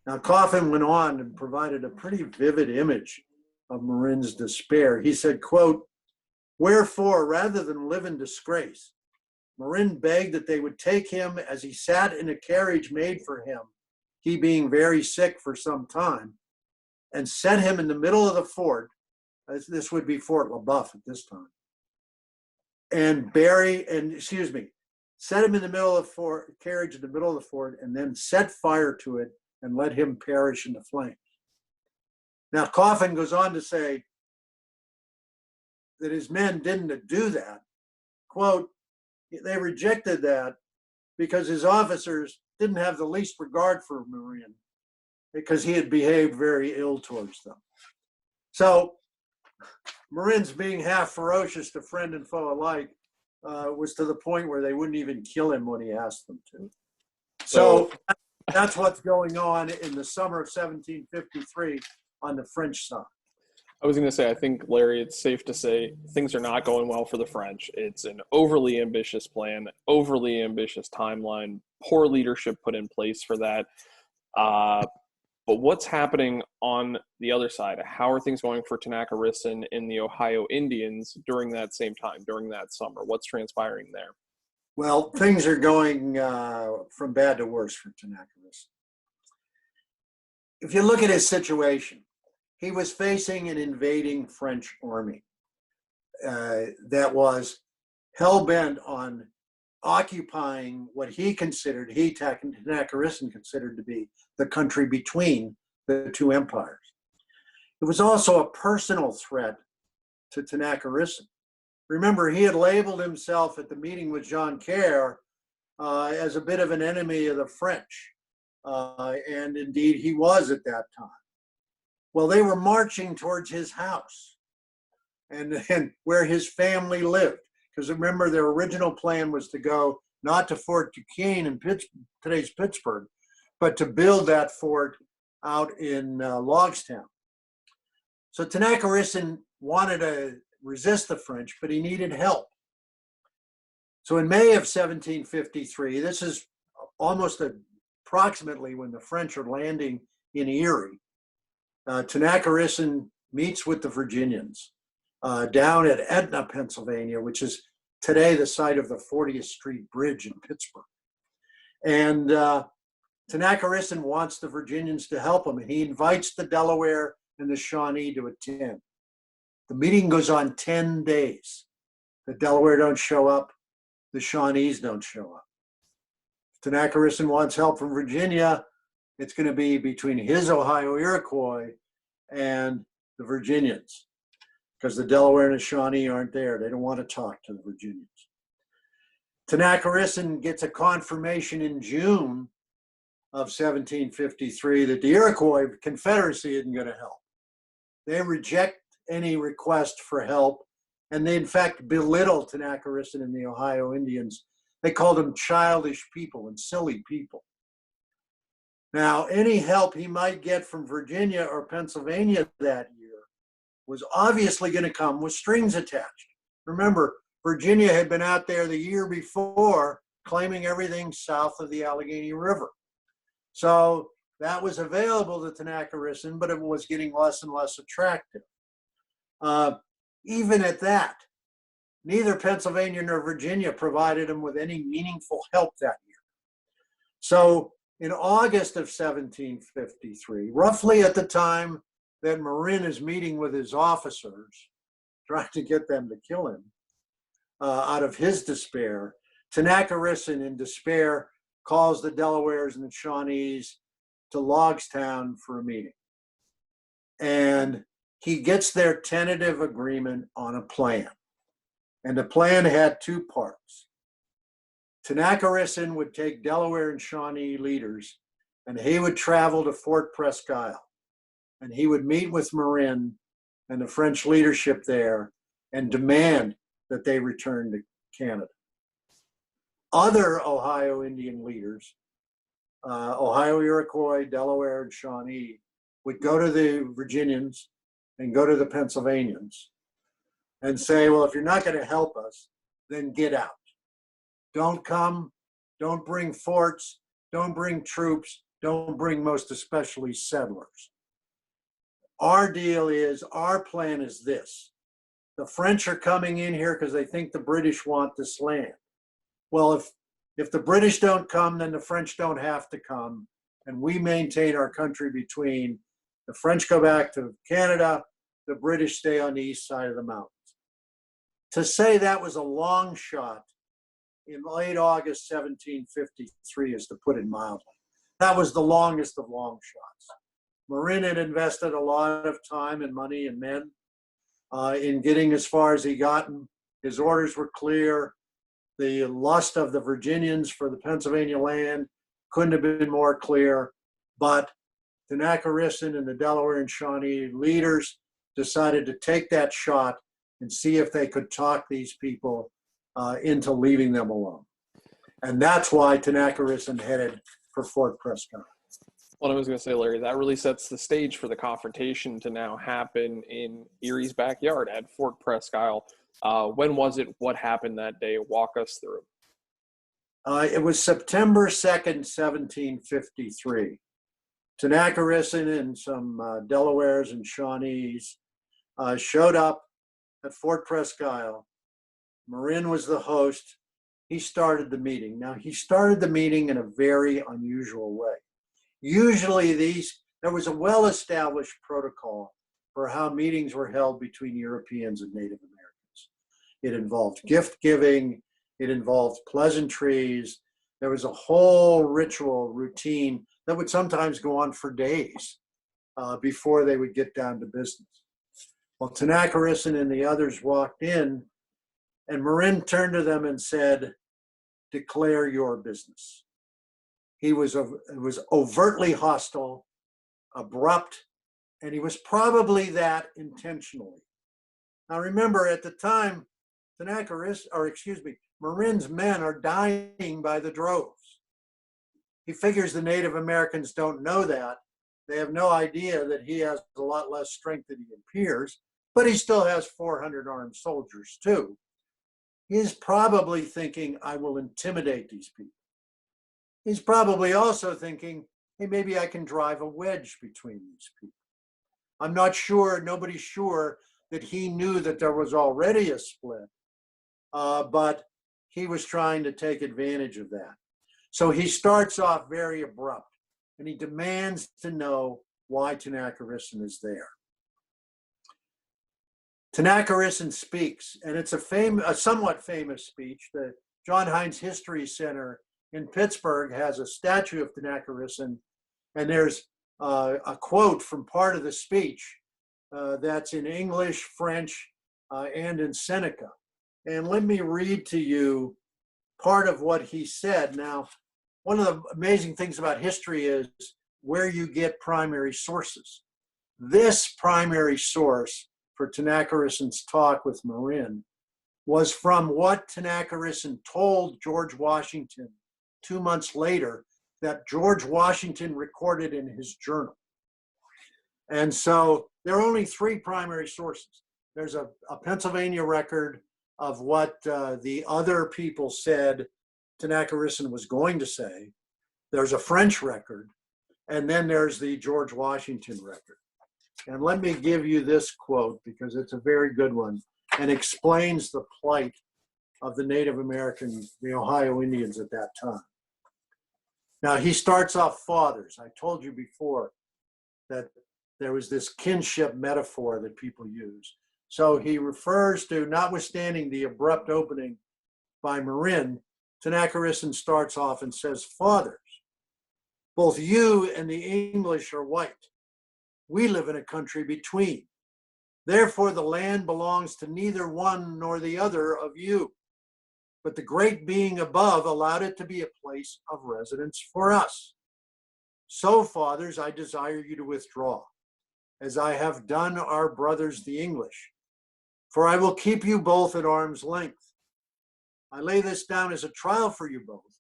Now, Coffin went on and provided a pretty vivid image of Marin's despair. He said, quote, "Wherefore, rather than live in disgrace, Marin begged that they would take him as he sat in a carriage made for him, he being very sick for some time, and set him in the middle of the fort," this would be Fort Le Boeuf at this time, set him in the middle of the carriage in the middle of the fort, and then set fire to it and let him perish in the flames. Now, Coffin goes on to say that his men didn't do that. Quote, "They rejected that because his officers didn't have the least regard for Marin because he had behaved very ill towards them. So Marin's being half ferocious to friend and foe alike was to the point where they wouldn't even kill him when he asked them to. So that's what's going on in the summer of 1753 on the French side. I was going to say, I think, Larry, it's safe to say things are not going well for the French. It's an overly ambitious plan, overly ambitious timeline, poor leadership put in place for that. But what's happening on the other side? How are things going for Tenacarisan and the Ohio Indians during that same time, during that summer? What's transpiring there? Well, things are going from bad to worse for Tenacarisan. If you look at his situation, he was facing an invading French army that was hell-bent on occupying what Tenacarisan considered to be the country between the two empires. It was also a personal threat to Tenacarisan. Remember, he had labeled himself at the meeting with Jean Caire as a bit of an enemy of the French. And indeed, he was at that time. Well, they were marching towards his house and where his family lived. Because remember, their original plan was to go not to Fort Duquesne in today's Pittsburgh, but to build that fort out in Logstown. So Tenacarisan wanted to resist the French, but he needed help. So in May of 1753, this is almost approximately when the French are landing in Erie, Tenacarisan meets with the Virginians down at Etna, Pennsylvania, which is today the site of the 40th Street Bridge in Pittsburgh. And Tenacarisan wants the Virginians to help him, and he invites the Delaware and the Shawnee to attend. The meeting goes on 10 days. The Delaware don't show up, the Shawnees don't show up. If Tenacarisan wants help from Virginia, it's going to be between his Ohio Iroquois and the Virginians, because the Delaware and the Shawnee aren't there. They don't want to talk to the Virginians. Tenacarisan gets a confirmation in June of 1753 that the Iroquois Confederacy isn't going to help. They reject any request for help, and they in fact belittle Tenacarisan and the Ohio Indians. They called them childish people and silly people. Now, any help he might get from Virginia or Pennsylvania that year was obviously going to come with strings attached. Remember, Virginia had been out there the year before claiming everything south of the Allegheny River. So that was available to Tenacarisan, but it was getting less and less attractive. Even at that, neither Pennsylvania nor Virginia provided him with any meaningful help that year. So in August of 1753, roughly at the time that Marin is meeting with his officers, trying to get them to kill him, out of his despair, Tenacarisan in despair calls the Delawares and the Shawnees to Logstown for a meeting. And he gets their tentative agreement on a plan. And the plan had two parts. Tenacarisan would take Delaware and Shawnee leaders, and he would travel to Fort Presque Isle. And he would meet with Marin and the French leadership there and demand that they return to Canada. Other Ohio Indian leaders, Ohio Iroquois, Delaware, and Shawnee, would go to the Virginians and go to the Pennsylvanians and say, well, if you're not going to help us, then get out. Don't come, don't bring forts, don't bring troops, don't bring most especially settlers. Our deal is, our plan is this. The French are coming in here because they think the British want this land. Well, if the British don't come, then the French don't have to come, and we maintain our country between the French go back to Canada, the British stay on the east side of the mountains. To say that was a long shot in late August 1753 is to put it mildly. That was the longest of long shots. Marin had invested a lot of time and money and men in getting as far as he gotten. His orders were clear. The lust of the Virginians for the Pennsylvania land couldn't have been more clear, but Tenacrisson and the Delaware and Shawnee leaders decided to take that shot and see if they could talk these people into leaving them alone. And that's why Tenacrisson headed for Fort Presque Isle. What I was going to say, Larry, that really sets the stage for the confrontation to now happen in Erie's backyard at Fort Presque Isle. When was it? What happened that day? Walk us through. It was September 2nd, 1753. Tenacrisson and some Delawares and Shawnees showed up at Fort Presque Isle. Marin was the host. He started the meeting. Now, he started the meeting in a very unusual way. Usually there was a well-established protocol for how meetings were held between Europeans and Native Americans. It involved gift giving, it involved pleasantries. There was a whole ritual routine that would sometimes go on for days before they would get down to business. Well, Tenacrisson and the others walked in, and Marin turned to them and said, "Declare your business." He was overtly hostile, abrupt, and he was probably that intentionally. Now remember, at the time, Marin's men are dying by the droves. He figures the Native Americans don't know that. They have no idea that he has a lot less strength than he appears, but he still has 400 armed soldiers too. He's probably thinking, I will intimidate these people. He's probably also thinking, hey, maybe I can drive a wedge between these people. I'm not sure, nobody's sure that he knew that there was already a split, but he was trying to take advantage of that. So he starts off very abrupt, and he demands to know why Tenacrisson is there. Tenacrisson speaks, and it's a somewhat famous speech. The John Heinz History Center in Pittsburgh has a statue of Tenacrisson, and there's a quote from part of the speech that's in English, French, and in Seneca. And let me read to you part of what he said. Now, one of the amazing things about history is where you get primary sources. This primary source for Tenacrisson's talk with Marin was from what Tenacrisson told George Washington 2 months later that George Washington recorded in his journal. And so there are only three primary sources. There's a Pennsylvania record of what the other people said Tenacrisson was going to say. There's a French record, and then there's the George Washington record. And let me give you this quote because it's a very good one and explains the plight of the Native Americans, the Ohio Indians at that time. Now he starts off fathers. I told you before that there was this kinship metaphor that people use. So he refers to, notwithstanding the abrupt opening by Marin, Tenacrisson starts off and says, "Fathers, both you and the English are white. We live in a country between. Therefore, the land belongs to neither one nor the other of you. But the great being above allowed it to be a place of residence for us. So, fathers, I desire you to withdraw, as I have done our brothers the English, for I will keep you both at arm's length. I lay this down as a trial for you both,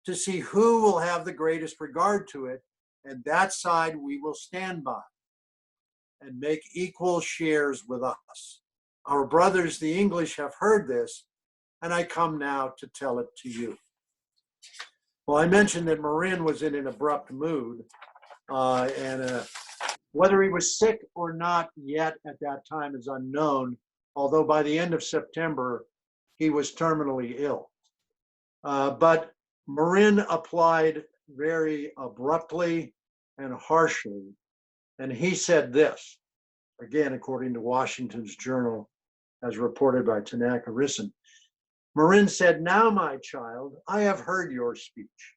to see who will have the greatest regard to it, and that side we will stand by, and make equal shares with us. Our brothers, the English, have heard this, and I come now to tell it to you." Well, I mentioned that Marin was in an abrupt mood, and whether he was sick or not yet at that time is unknown, although by the end of September, he was terminally ill. But Marin applied very abruptly and harshly, and he said this, again, according to Washington's journal, as reported by Tenacrisson. Marin said, "Now, my child, I have heard your speech.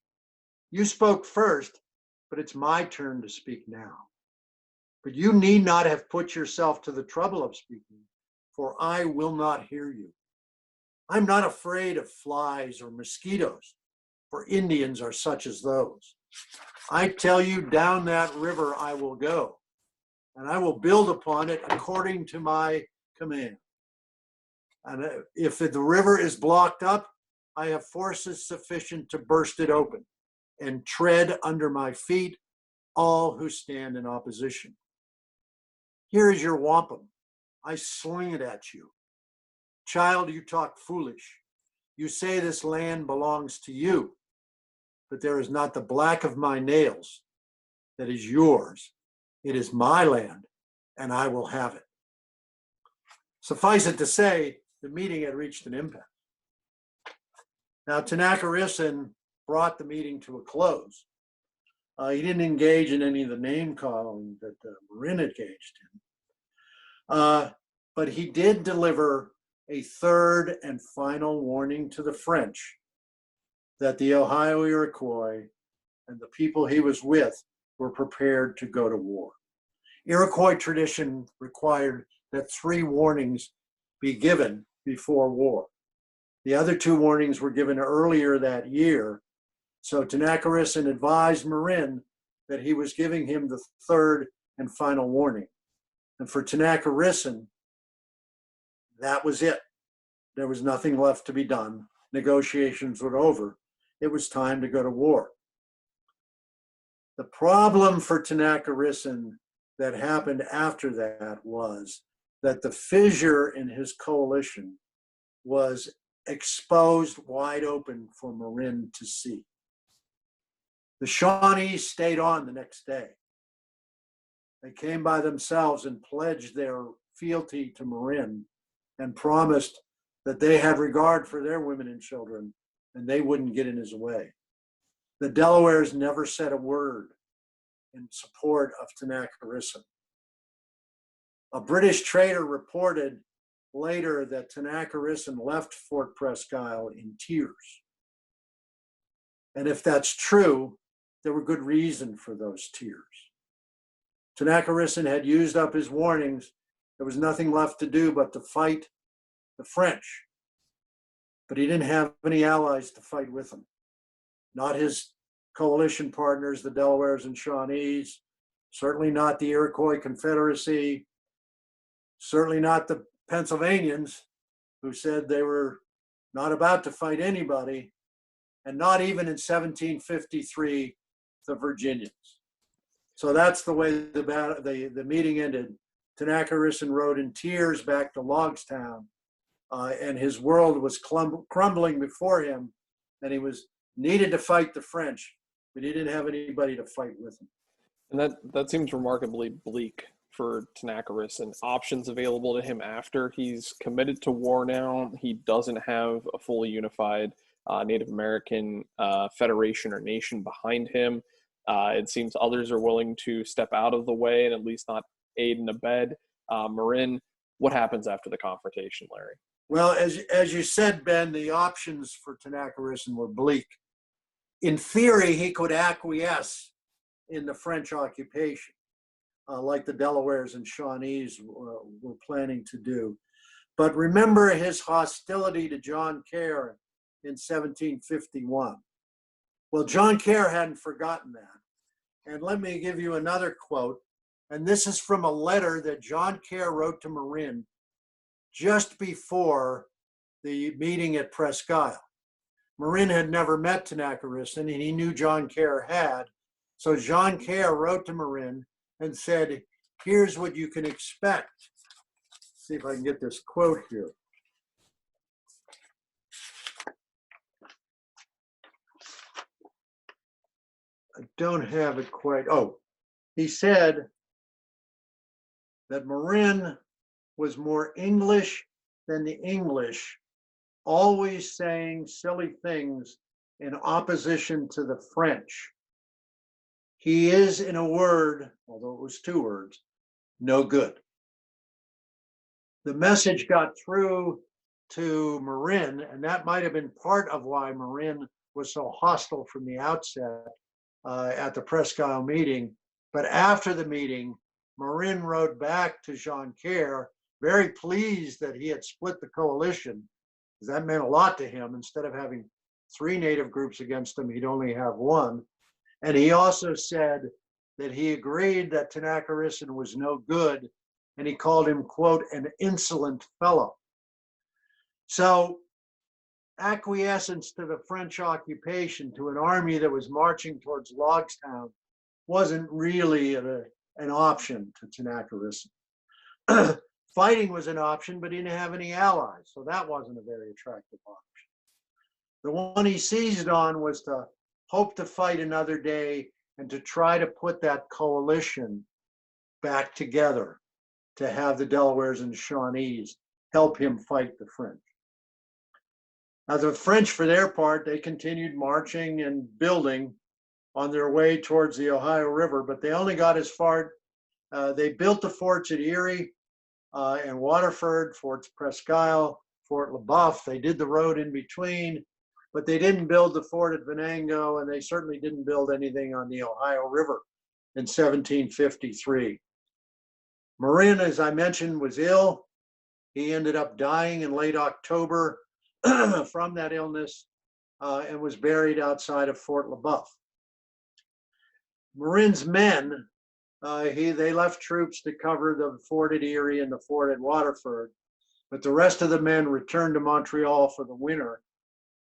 You spoke first, but it's my turn to speak now. But you need not have put yourself to the trouble of speaking, for I will not hear you. I'm not afraid of flies or mosquitoes, for Indians are such as those. I tell you, down that river I will go, and I will build upon it according to my command. And if the river is blocked up, I have forces sufficient to burst it open and tread under my feet all who stand in opposition. Here is your wampum. I sling it at you. Child, you talk foolish. You say this land belongs to you, but there is not the black of my nails that is yours. It is my land, and I will have it. Suffice it to say, the meeting had reached an impasse. Now, Tanacharison brought the meeting to a close. He didn't engage in any of the name calling that Marin engaged in. But he did deliver a third and final warning to the French that the Ohio Iroquois and the people he was with were prepared to go to war. Iroquois tradition required that 3 warnings be given before war. The other 2 warnings were given earlier that year. So Tanacharison advised Marin that he was giving him the third and final warning. And for Tanacharison, that was it. There was nothing left to be done. Negotiations were over. It was time to go to war. The problem for Tanacharison that happened after that was that the fissure in his coalition was exposed wide open for Marin to see. The Shawnees stayed on the next day. They came by themselves and pledged their fealty to Marin and promised that they had regard for their women and children and they wouldn't get in his way. The Delawares never said a word in support of Tanacharison. A British trader reported later that Tanacharison left Fort Presque Isle in tears. And if that's true, there were good reason for those tears. Tanacharison had used up his warnings. There was nothing left to do but to fight the French. But he didn't have any allies to fight with him. Not his coalition partners, the Delawares and Shawnees, certainly not the Iroquois Confederacy, certainly not the Pennsylvanians, who said they were not about to fight anybody, and not even in 1753, the Virginians. So that's the way the meeting ended. Tanacharison rode in tears back to Logstown, and his world was crumbling before him, and he was needed to fight the French, but he didn't have anybody to fight with him. And that seems remarkably bleak for Tanacharison. Options available to him after he's committed to war now. He doesn't have a fully unified Native American federation or nation behind him. It seems others are willing to step out of the way and at least not aid and abet. Marin, what happens after the confrontation, Larry? Well, as you said, Ben, the options for Tanacharison were bleak. In theory, he could acquiesce in the French occupation, like the Delawares and Shawnees were planning to do. But remember his hostility to John Kerr in 1751. Well, John Kerr hadn't forgotten that. And let me give you another quote. And this is from a letter that John Kerr wrote to Marin just before the meeting at Presque Isle. Marin had never met Tanacharison, and he knew John Kerr had. So John Kerr wrote to Marin and said, here's what you can expect. Let's see if I can get this quote here. I don't have it quite. Oh, he said that Marin was more English than the English, always saying silly things in opposition to the French. He is, in a word, although it was 2 words, no good. The message got through to Marin, and that might have been part of why Marin was so hostile from the outset at the Presque Isle meeting. But after the meeting, Marin wrote back to Jean Kerr, very pleased that he had split the coalition. because that meant a lot to him. Instead of having 3 native groups against him, he'd only have 1. And he also said that he agreed that Tenacarisan was no good, and he called him, quote, an insolent fellow. So acquiescence to the French occupation, to an army that was marching towards Logstown, wasn't really an option to Tenacarisan. Fighting was an option, but he didn't have any allies, so that wasn't a very attractive option. The one he seized on was to hope to fight another day and to try to put that coalition back together, to have the Delawares and Shawnees help him fight the French. Now, the French, for their part, they continued marching and building on their way towards the Ohio River, but they only got as far, they built the forts at Erie and Waterford, Fort Presque Isle, Fort LeBoeuf. They did the road in between, but they didn't build the fort at Venango, and they certainly didn't build anything on the Ohio River in 1753. Marin, as I mentioned, was ill. He ended up dying in late October from that illness and was buried outside of Fort LeBoeuf. Marin's men, they left troops to cover the fort at Erie and the fort at Waterford, but the rest of the men returned to Montreal for the winter.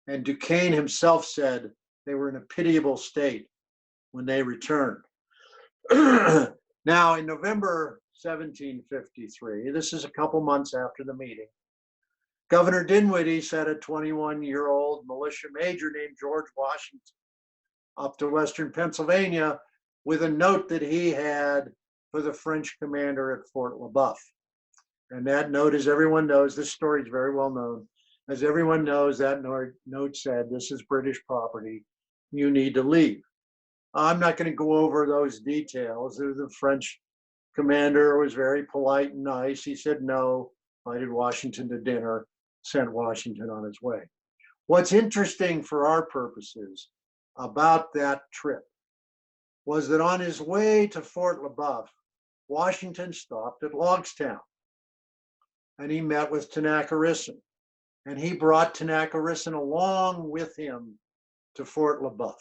And Duquesne himself said they were in a pitiable state when they returned. Now, in November 1753, this is a couple months after the meeting, Governor Dinwiddie sent a 21-year-old militia major named George Washington up to Western Pennsylvania with a note that he had for the French commander at Fort LeBoeuf. And that note, as everyone knows, this story is very well known. As everyone knows, that note said, this is British property, you need to leave. I'm not going to go over those details. The French commander was very polite and nice. He said no, invited Washington to dinner, sent Washington on his way. What's interesting for our purposes about that trip was that on his way to Fort LeBoeuf, Washington stopped at Logstown, and he met with Tenacarisan. And he brought Tenacarisan along with him to Fort LeBoeuf.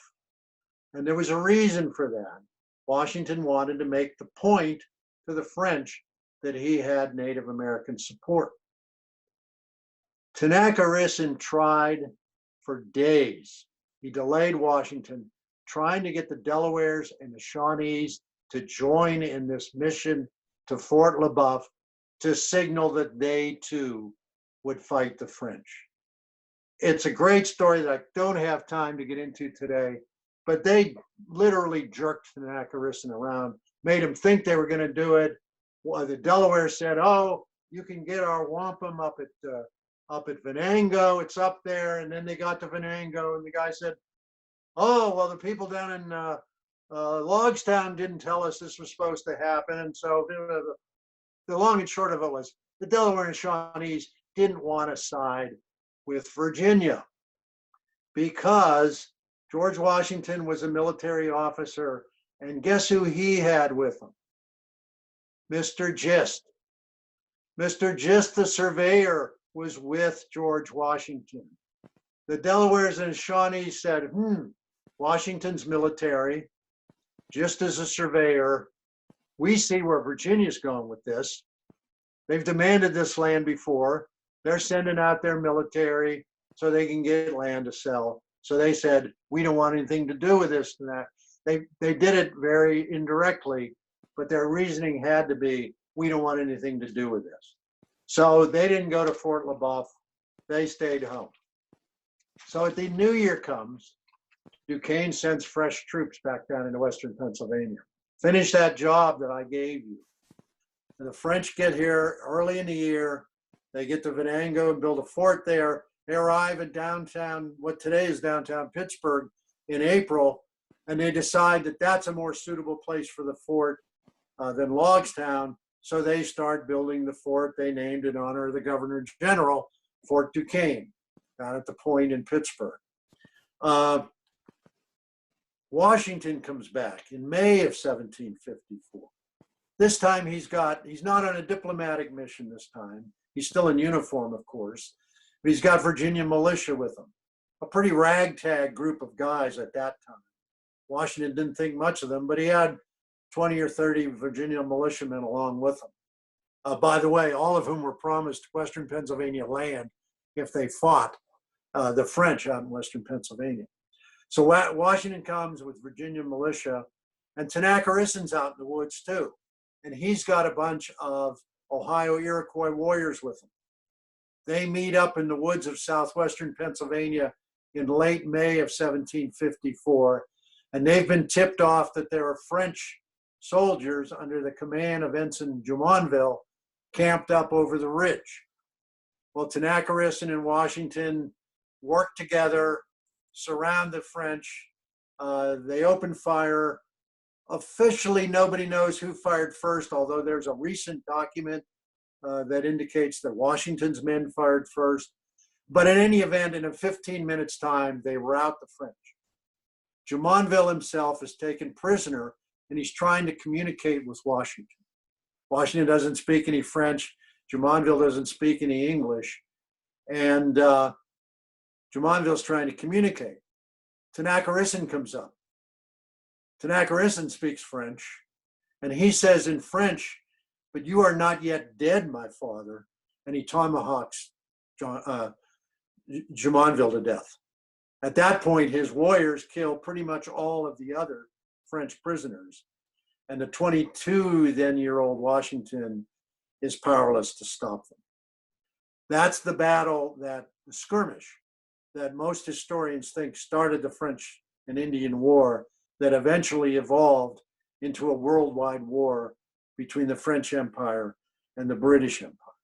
And there was a reason for that. Washington wanted to make the point to the French that he had Native American support. Tenacarisan tried for days. He delayed Washington, trying to get the Delawares and the Shawnees to join in this mission to Fort LeBoeuf to signal that they too would fight the French. It's a great story that I don't have time to get into today, but they literally jerked Tenacarisan around, made him think they were going to do it. Well, the Delawares said, "Oh, you can get our wampum up at Venango. It's up there." And then they got to Venango, and the guy said, "Oh, well, the people down in Logstown didn't tell us this was supposed to happen." And so the long and short of it was the Delaware and Shawnees didn't want to side with Virginia because George Washington was a military officer, and guess who he had with him? Mr. Gist. Mr. Gist, the surveyor, was with George Washington. The Delawares and Shawnees said, Washington's military, Gist is a surveyor. We see where Virginia's going with this. They've demanded this land before. They're sending out their military so they can get land to sell. So they said, we don't want anything to do with this and that. They did it very indirectly, but their reasoning had to be, we don't want anything to do with this. So they didn't go to Fort LeBoeuf. They stayed home. So at the new year comes, Duquesne sends fresh troops back down into Western Pennsylvania. Finish that job that I gave you. And the French get here early in the year. They get to Venango and build a fort there. They arrive at downtown, what today is downtown Pittsburgh, in April, and they decide that that's a more suitable place for the fort than Logstown. So they start building the fort they named in honor of the Governor General, Fort Duquesne, down at the Point in Pittsburgh. Washington comes back in May of 1754. This time he's not on a diplomatic mission this time. He's still in uniform, of course. but he's got Virginia militia with him, a pretty ragtag group of guys at that time. Washington didn't think much of them, but he had 20 or 30 Virginia militiamen along with him. By the way, all of whom were promised Western Pennsylvania land if they fought the French out in Western Pennsylvania. So Washington comes with Virginia militia, and Tennakerison's out in the woods too. And he's got a bunch of Ohio Iroquois warriors with him. They meet up in the woods of southwestern Pennsylvania in late May of 1754, and they've been tipped off that there are French soldiers under the command of Ensign Jumonville camped up over the ridge. Well, Tennakerison and Washington work together, surround the French. They open fire. Officially, nobody knows who fired first, although there's a recent document that indicates that Washington's men fired first. But in any event, in a 15 minutes time, they rout the French. Jumonville himself is taken prisoner, and he's trying to communicate with Washington. Washington doesn't speak any French. Jumonville doesn't speak any English. And Jumonville's trying to communicate. Tennakerison comes up. Tennakerison speaks French, and he says in French, "But you are not yet dead, my father," and he tomahawks Jumonville to death. At that point, his warriors kill pretty much all of the other French prisoners, and the 22-then-year-old Washington is powerless to stop them. That's the battle, the skirmish, that most historians think started the French and Indian War, that eventually evolved into a worldwide war between the French Empire and the British Empire.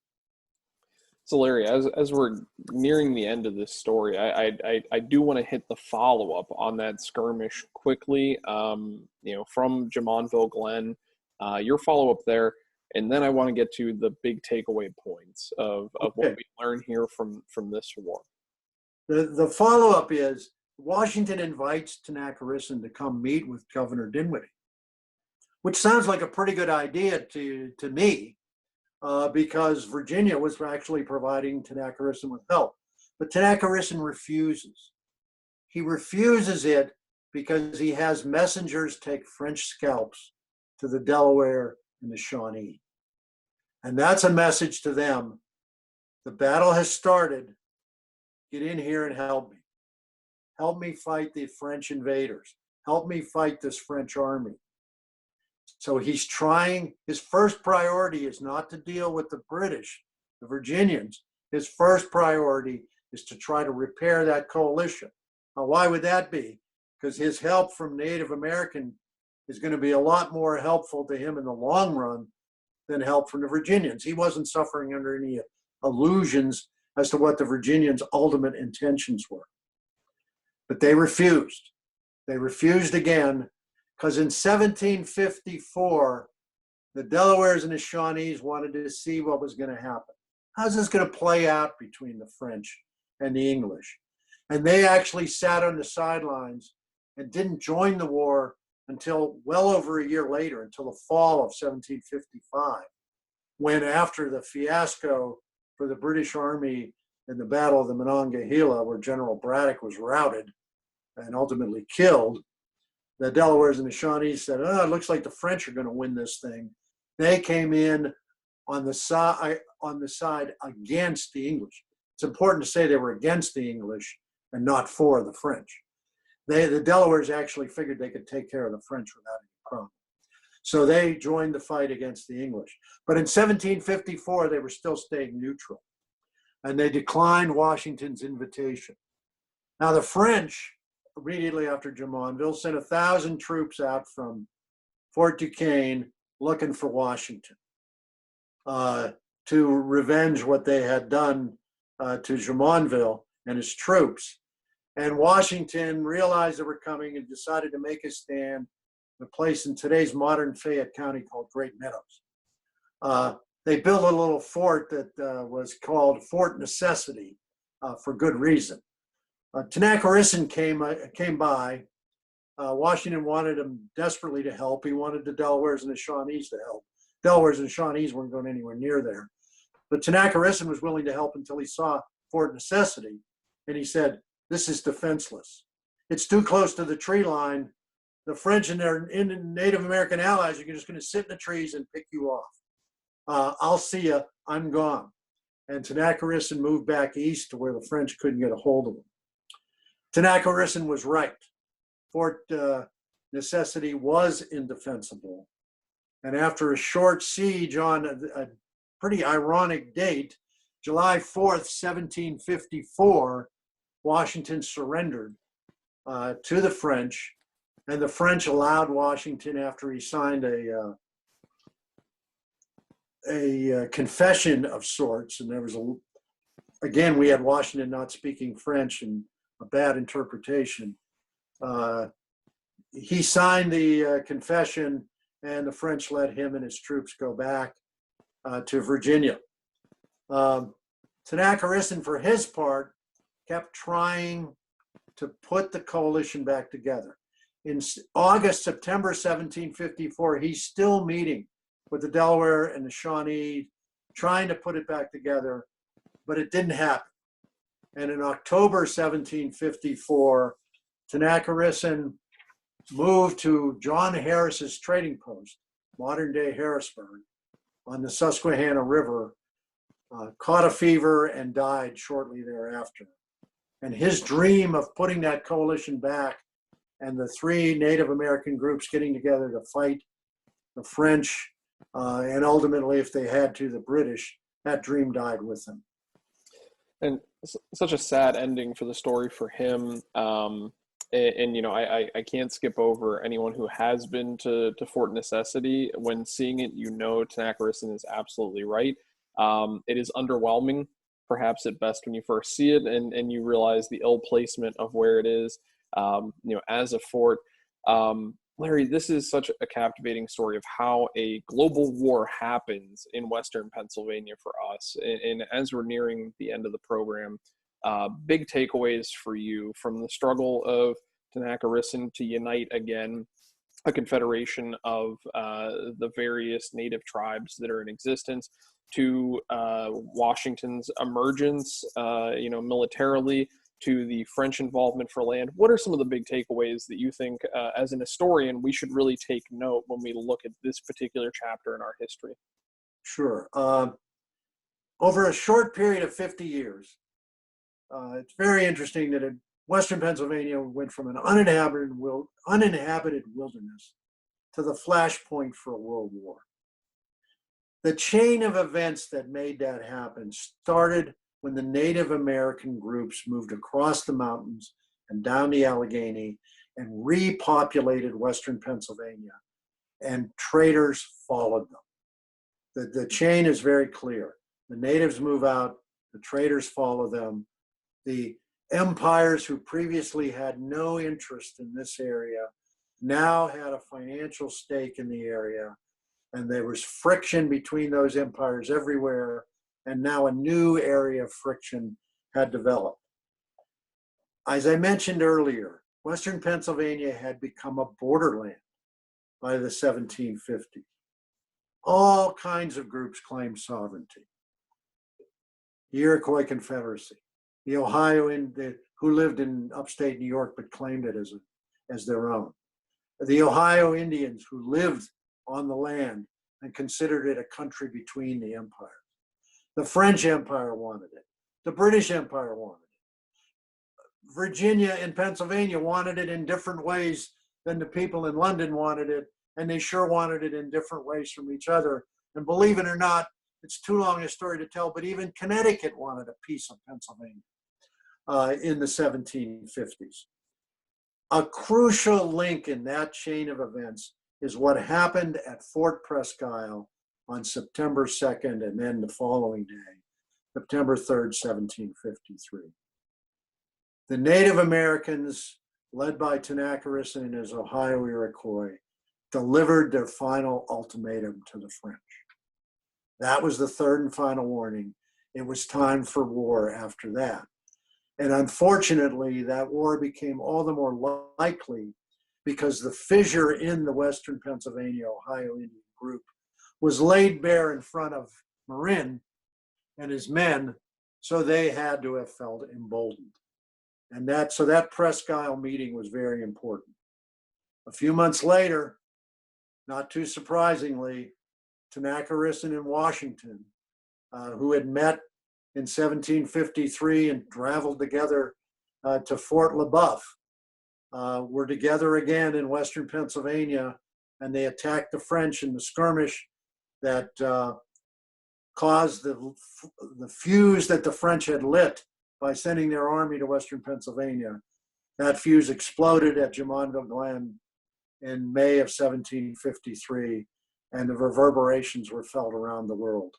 So Larry, as we're nearing the end of this story, I do want to hit the follow-up on that skirmish quickly, from Jumonville Glen, your follow-up there, and then I want to get to the big takeaway points of what we learn here from this war. The follow-up is Washington invites Tennakerison to come meet with Governor Dinwiddie, which sounds like a pretty good idea to me, because Virginia was actually providing Tennakerison with help. But Tennakerison refuses. He refuses it because he has messengers take French scalps to the Delaware and the Shawnee. And that's a message to them. The battle has started. Get in here and help me. Help me fight the French invaders. Help me fight this French army. So he's trying, his first priority is not to deal with the British, the Virginians. His first priority is to try to repair that coalition. Now, why would that be? Because his help from Native American is going to be a lot more helpful to him in the long run than help from the Virginians. He wasn't suffering under any illusions as to what the Virginians' ultimate intentions were. But they refused. They refused again, because in 1754, the Delawares and the Shawnees wanted to see what was going to happen. How's this going to play out between the French and the English? And they actually sat on the sidelines and didn't join the war until well over a year later, until the fall of 1755, when, after the fiasco for the British Army in the Battle of the Monongahela, where General Braddock was routed and ultimately killed, the Delawares and the Shawnees said, "Oh, it looks like the French are going to win this thing." They came in on the side against the English. It's important to say they were against the English and not for the French. The Delawares actually figured they could take care of the French without any problem. So they joined the fight against the English. But in 1754, they were still staying neutral, and they declined Washington's invitation. Now, the French, immediately after Jumonville, sent 1,000 troops out from Fort Duquesne looking for Washington to revenge what they had done to Jumonville and his troops. And Washington realized they were coming and decided to make a stand in a place in today's modern Fayette County called Great Meadows. They built a little fort that was called Fort Necessity for good reason. Tennakerison came by. Washington wanted him desperately to help. He wanted the Delawares and the Shawnees to help. Delawares and Shawnees weren't going anywhere near there. But Tennakerison was willing to help until he saw Fort Necessity, and he said, "This is defenseless. It's too close to the tree line. The French and their Native American allies are just going to sit in the trees and pick you off. I'll see you. I'm gone." And Tenacharissen moved back east to where the French couldn't get a hold of him. Tenacharissen was right. Fort Necessity was indefensible. And after a short siege on a pretty ironic date, July 4th, 1754, Washington surrendered to the French, and the French allowed Washington, after he signed a confession of sorts, and there was again, we had Washington not speaking French and a bad interpretation. He signed the confession, and the French let him and his troops go back to Virginia. Tenacharissen, for his part, kept trying to put the coalition back together. In September 1754, he's still meeting with the Delaware and the Shawnee, trying to put it back together, but it didn't happen. And in October 1754, Tenacharissen moved to John Harris's trading post, modern-day Harrisburg, on the Susquehanna River, caught a fever and died shortly thereafter. And his dream of putting that coalition back and the three Native American groups getting together to fight the French and ultimately, if they had to, the British, that dream died with them. And such a sad ending for the story for him. And you know, I can't skip over anyone who has been to Fort Necessity. When seeing it, you know, Tenacharissen is absolutely right. It is underwhelming, perhaps at best, when you first see it, and you realize the ill placement of where it is, you know, as a fort. Larry, this is such a captivating story of how a global war happens in Western Pennsylvania for us. And as we're nearing the end of the program, big takeaways for you from the struggle of Tenacharissen to unite again a confederation of the various native tribes that are in existence, to Washington's emergence, you know, militarily, to the French involvement for land. What are some of the big takeaways that you think, as an historian, we should really take note when we look at this particular chapter in our history? Sure. Over a short period of 50 years, it's very interesting that Western Pennsylvania went from an uninhabited wilderness to the flashpoint for a world war. The chain of events that made that happen started when the Native American groups moved across the mountains and down the Allegheny and repopulated Western Pennsylvania, and traders followed them. The chain is very clear. The natives move out, the traders follow them. The empires who previously had no interest in this area now had a financial stake in the area, and there was friction between those empires everywhere, and now a new area of friction had developed. As I mentioned earlier, Western Pennsylvania had become a borderland by the 1750s. All kinds of groups claimed sovereignty. The Iroquois Confederacy, the Ohio who lived in upstate New York but claimed it as their own. The Ohio Indians who lived on the land and considered it a country between the empires. The French Empire wanted it. The British Empire wanted it. Virginia and Pennsylvania wanted it in different ways than the people in London wanted it, and they sure wanted it in different ways from each other. And believe it or not, it's too long a story to tell, but even Connecticut wanted a piece of Pennsylvania in the 1750s. A crucial link in that chain of events is what happened at Fort Presque Isle on September 2nd, and then the following day, September 3rd, 1753. The Native Americans, led by Tenacharissen and his Ohio Iroquois, delivered their final ultimatum to the French. That was the third and final warning. It was time for war after that. And unfortunately, that war became all the more likely because the fissure in the Western Pennsylvania Ohio Indian group was laid bare in front of Marin and his men So they had to have felt emboldened. And that Presque Isle meeting was very important. A few months later, not too surprisingly, Tanacharison and Washington, who had met in 1753 and traveled together to Fort Le Boeuf, were together again in Western Pennsylvania, and they attacked the French in the skirmish that caused the fuse that the French had lit by sending their army to Western Pennsylvania. That fuse exploded at Jumonville Glen in May of 1753, and the reverberations were felt around the world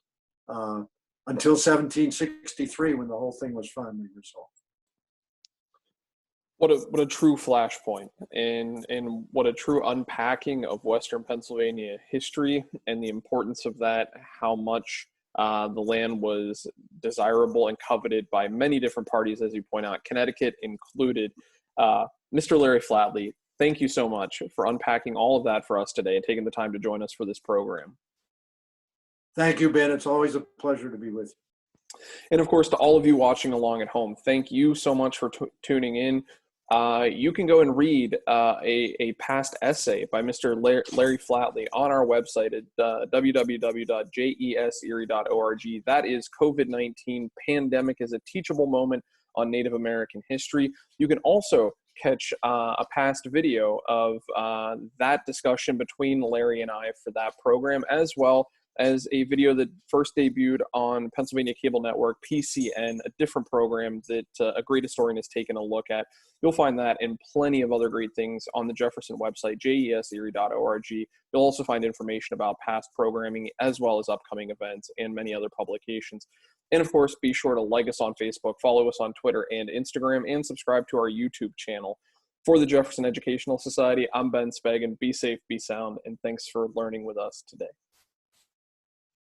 until 1763, when the whole thing was finally resolved. What a true flashpoint, and what a true unpacking of Western Pennsylvania history and the importance of that, how much the land was desirable and coveted by many different parties, as you point out, Connecticut included. Mr. Larry Flatley, thank you so much for unpacking all of that for us today and taking the time to join us for this program. Thank you, Ben. It's always a pleasure to be with you. And of course, to all of you watching along at home, thank you so much for tuning in. You can go and read a past essay by Mr. Larry Flatley on our website at www.jeserie.org. That is COVID-19 Pandemic is a Teachable Moment on Native American History. You can also catch a past video of that discussion between Larry and I for that program, as well as a video that first debuted on Pennsylvania Cable Network, PCN, a different program that a great historian has taken a look at. You'll find that and plenty of other great things on the Jefferson website, jeserie.org. You'll also find information about past programming as well as upcoming events and many other publications. And of course, be sure to like us on Facebook, follow us on Twitter and Instagram, and subscribe to our YouTube channel. For the Jefferson Educational Society, I'm Ben Speggen. Be safe, be sound, and thanks for learning with us today.